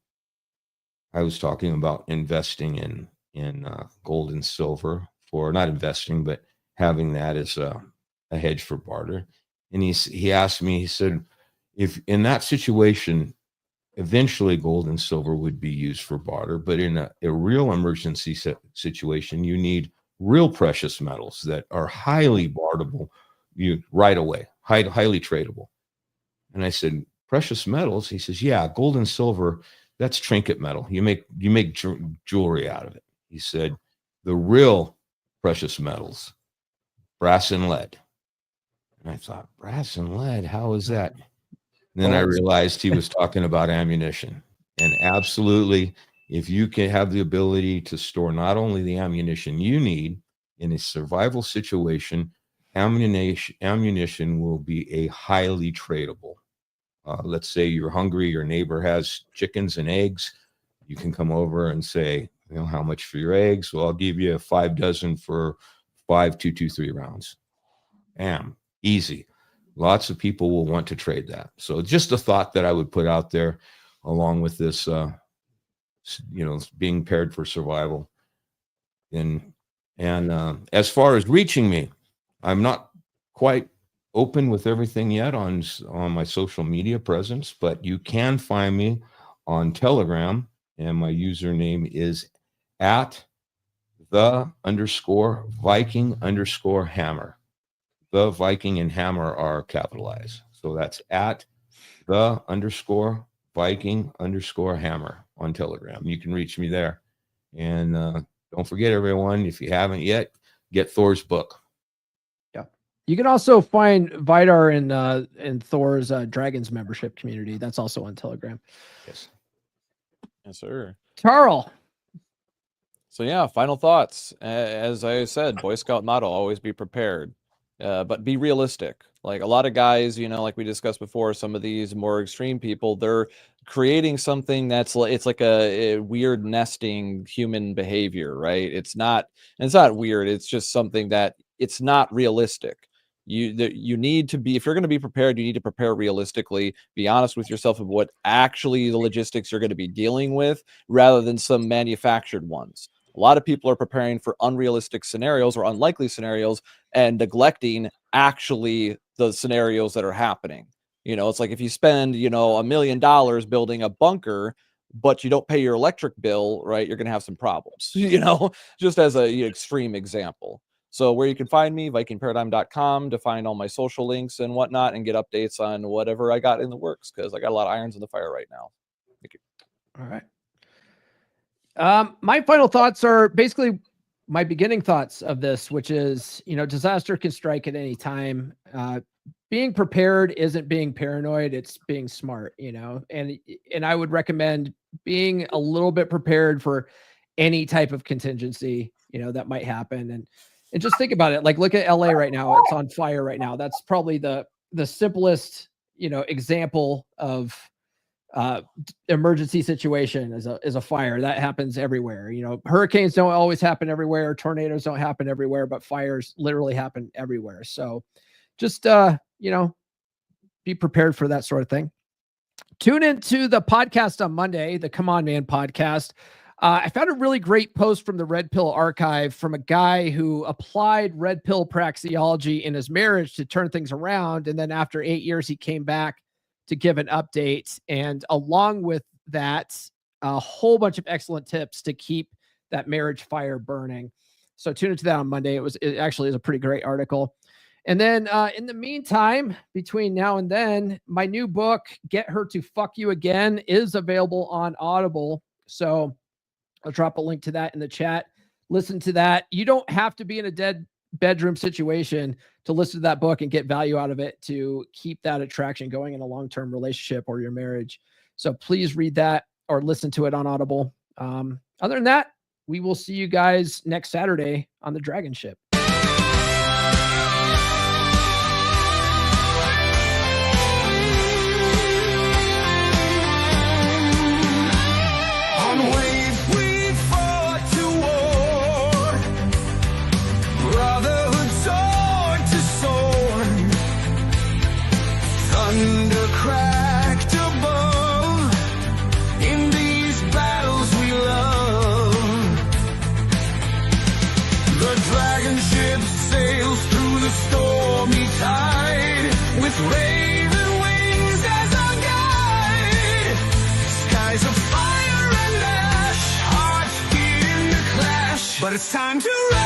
I was talking about investing in gold and silver, for not investing, but having that as a hedge for barter. And he asked me, he said, if in that situation, eventually gold and silver would be used for barter, but in a real emergency situation, you need real precious metals that are highly barterable right away, highly tradable. And I said, precious metals? He says, yeah, gold and silver, that's trinket metal. You make jewelry out of it. He said, the real precious metals, brass and lead. And I thought, brass and lead, how is that? And then I realized he was talking about ammunition. And absolutely, if you can have the ability to store not only the ammunition you need in a survival situation, ammunition will be a highly tradable. Let's say you're hungry, your neighbor has chickens and eggs. You can come over and say, how much for your eggs? Well, I'll give you 5 dozen for 5 223 rounds. Easy. Lots of people will want to trade that. So just a thought that I would put out there along with this, being paired for survival. And as far as reaching me, I'm not quite open with everything yet on my social media presence, but you can find me on Telegram, and my username is @the_Viking_hammer. The Viking and hammer are capitalized. So that's @the_Viking_hammer on Telegram. You can reach me there. And don't forget, everyone, if you haven't yet, get Thor's book. Yeah. You can also find Vidar in Thor's Dragons membership community. That's also on Telegram. Yes. Yes, sir. Charles. So yeah, final thoughts. As I said, Boy Scout motto: always be prepared, but be realistic. Like a lot of guys, like we discussed before, some of these more extreme people, they're creating something that's like, it's like a weird nesting human behavior, right? It's not weird. It's just something that it's not realistic. You need to be, if you're going to be prepared, you need to prepare realistically, be honest with yourself of what actually the logistics you're going to be dealing with, rather than some manufactured ones. A lot of people are preparing for unrealistic scenarios or unlikely scenarios and neglecting actually the scenarios that are happening. It's like if you spend, $1 million building a bunker, but you don't pay your electric bill, right, you're going to have some problems, just as a extreme example. So where you can find me, vikingparadigm.com, to find all my social links and whatnot, and get updates on whatever I got in the works, because I got a lot of irons in the fire right now. Thank you. All right. My final thoughts are basically my beginning thoughts of this, which is, disaster can strike at any time. Being prepared isn't being paranoid, it's being smart, and I would recommend being a little bit prepared for any type of contingency, that might happen. And just think about it. Like, look at LA right now. It's on fire right now. That's probably the simplest, example of emergency situation is a fire that happens everywhere. Hurricanes don't always happen everywhere. Tornadoes don't happen everywhere, but fires literally happen everywhere. So just, be prepared for that sort of thing. Tune into the podcast on Monday, the Come On Man podcast. I found a really great post from the Red Pill archive from a guy who applied red pill praxeology in his marriage to turn things around. And then after 8 years, he came back to give an update. And along with that, a whole bunch of excellent tips to keep that marriage fire burning. So tune into that on Monday. It actually is a pretty great article. And then in the meantime, between now and then, my new book, Get Her to Fuck You Again, is available on Audible. So I'll drop a link to that in the chat. Listen to that. You don't have to be in a dead bedroom situation to listen to that book and get value out of it to keep that attraction going in a long-term relationship or your marriage. So please read that or listen to it on Audible. Other than that, we will see you guys next Saturday on the DragonShip. Cracked above in these battles we love. The DragonShip sails through the stormy tide with raven wings as our guide. Skies of fire and ash, hearts begin to clash, but it's time to run.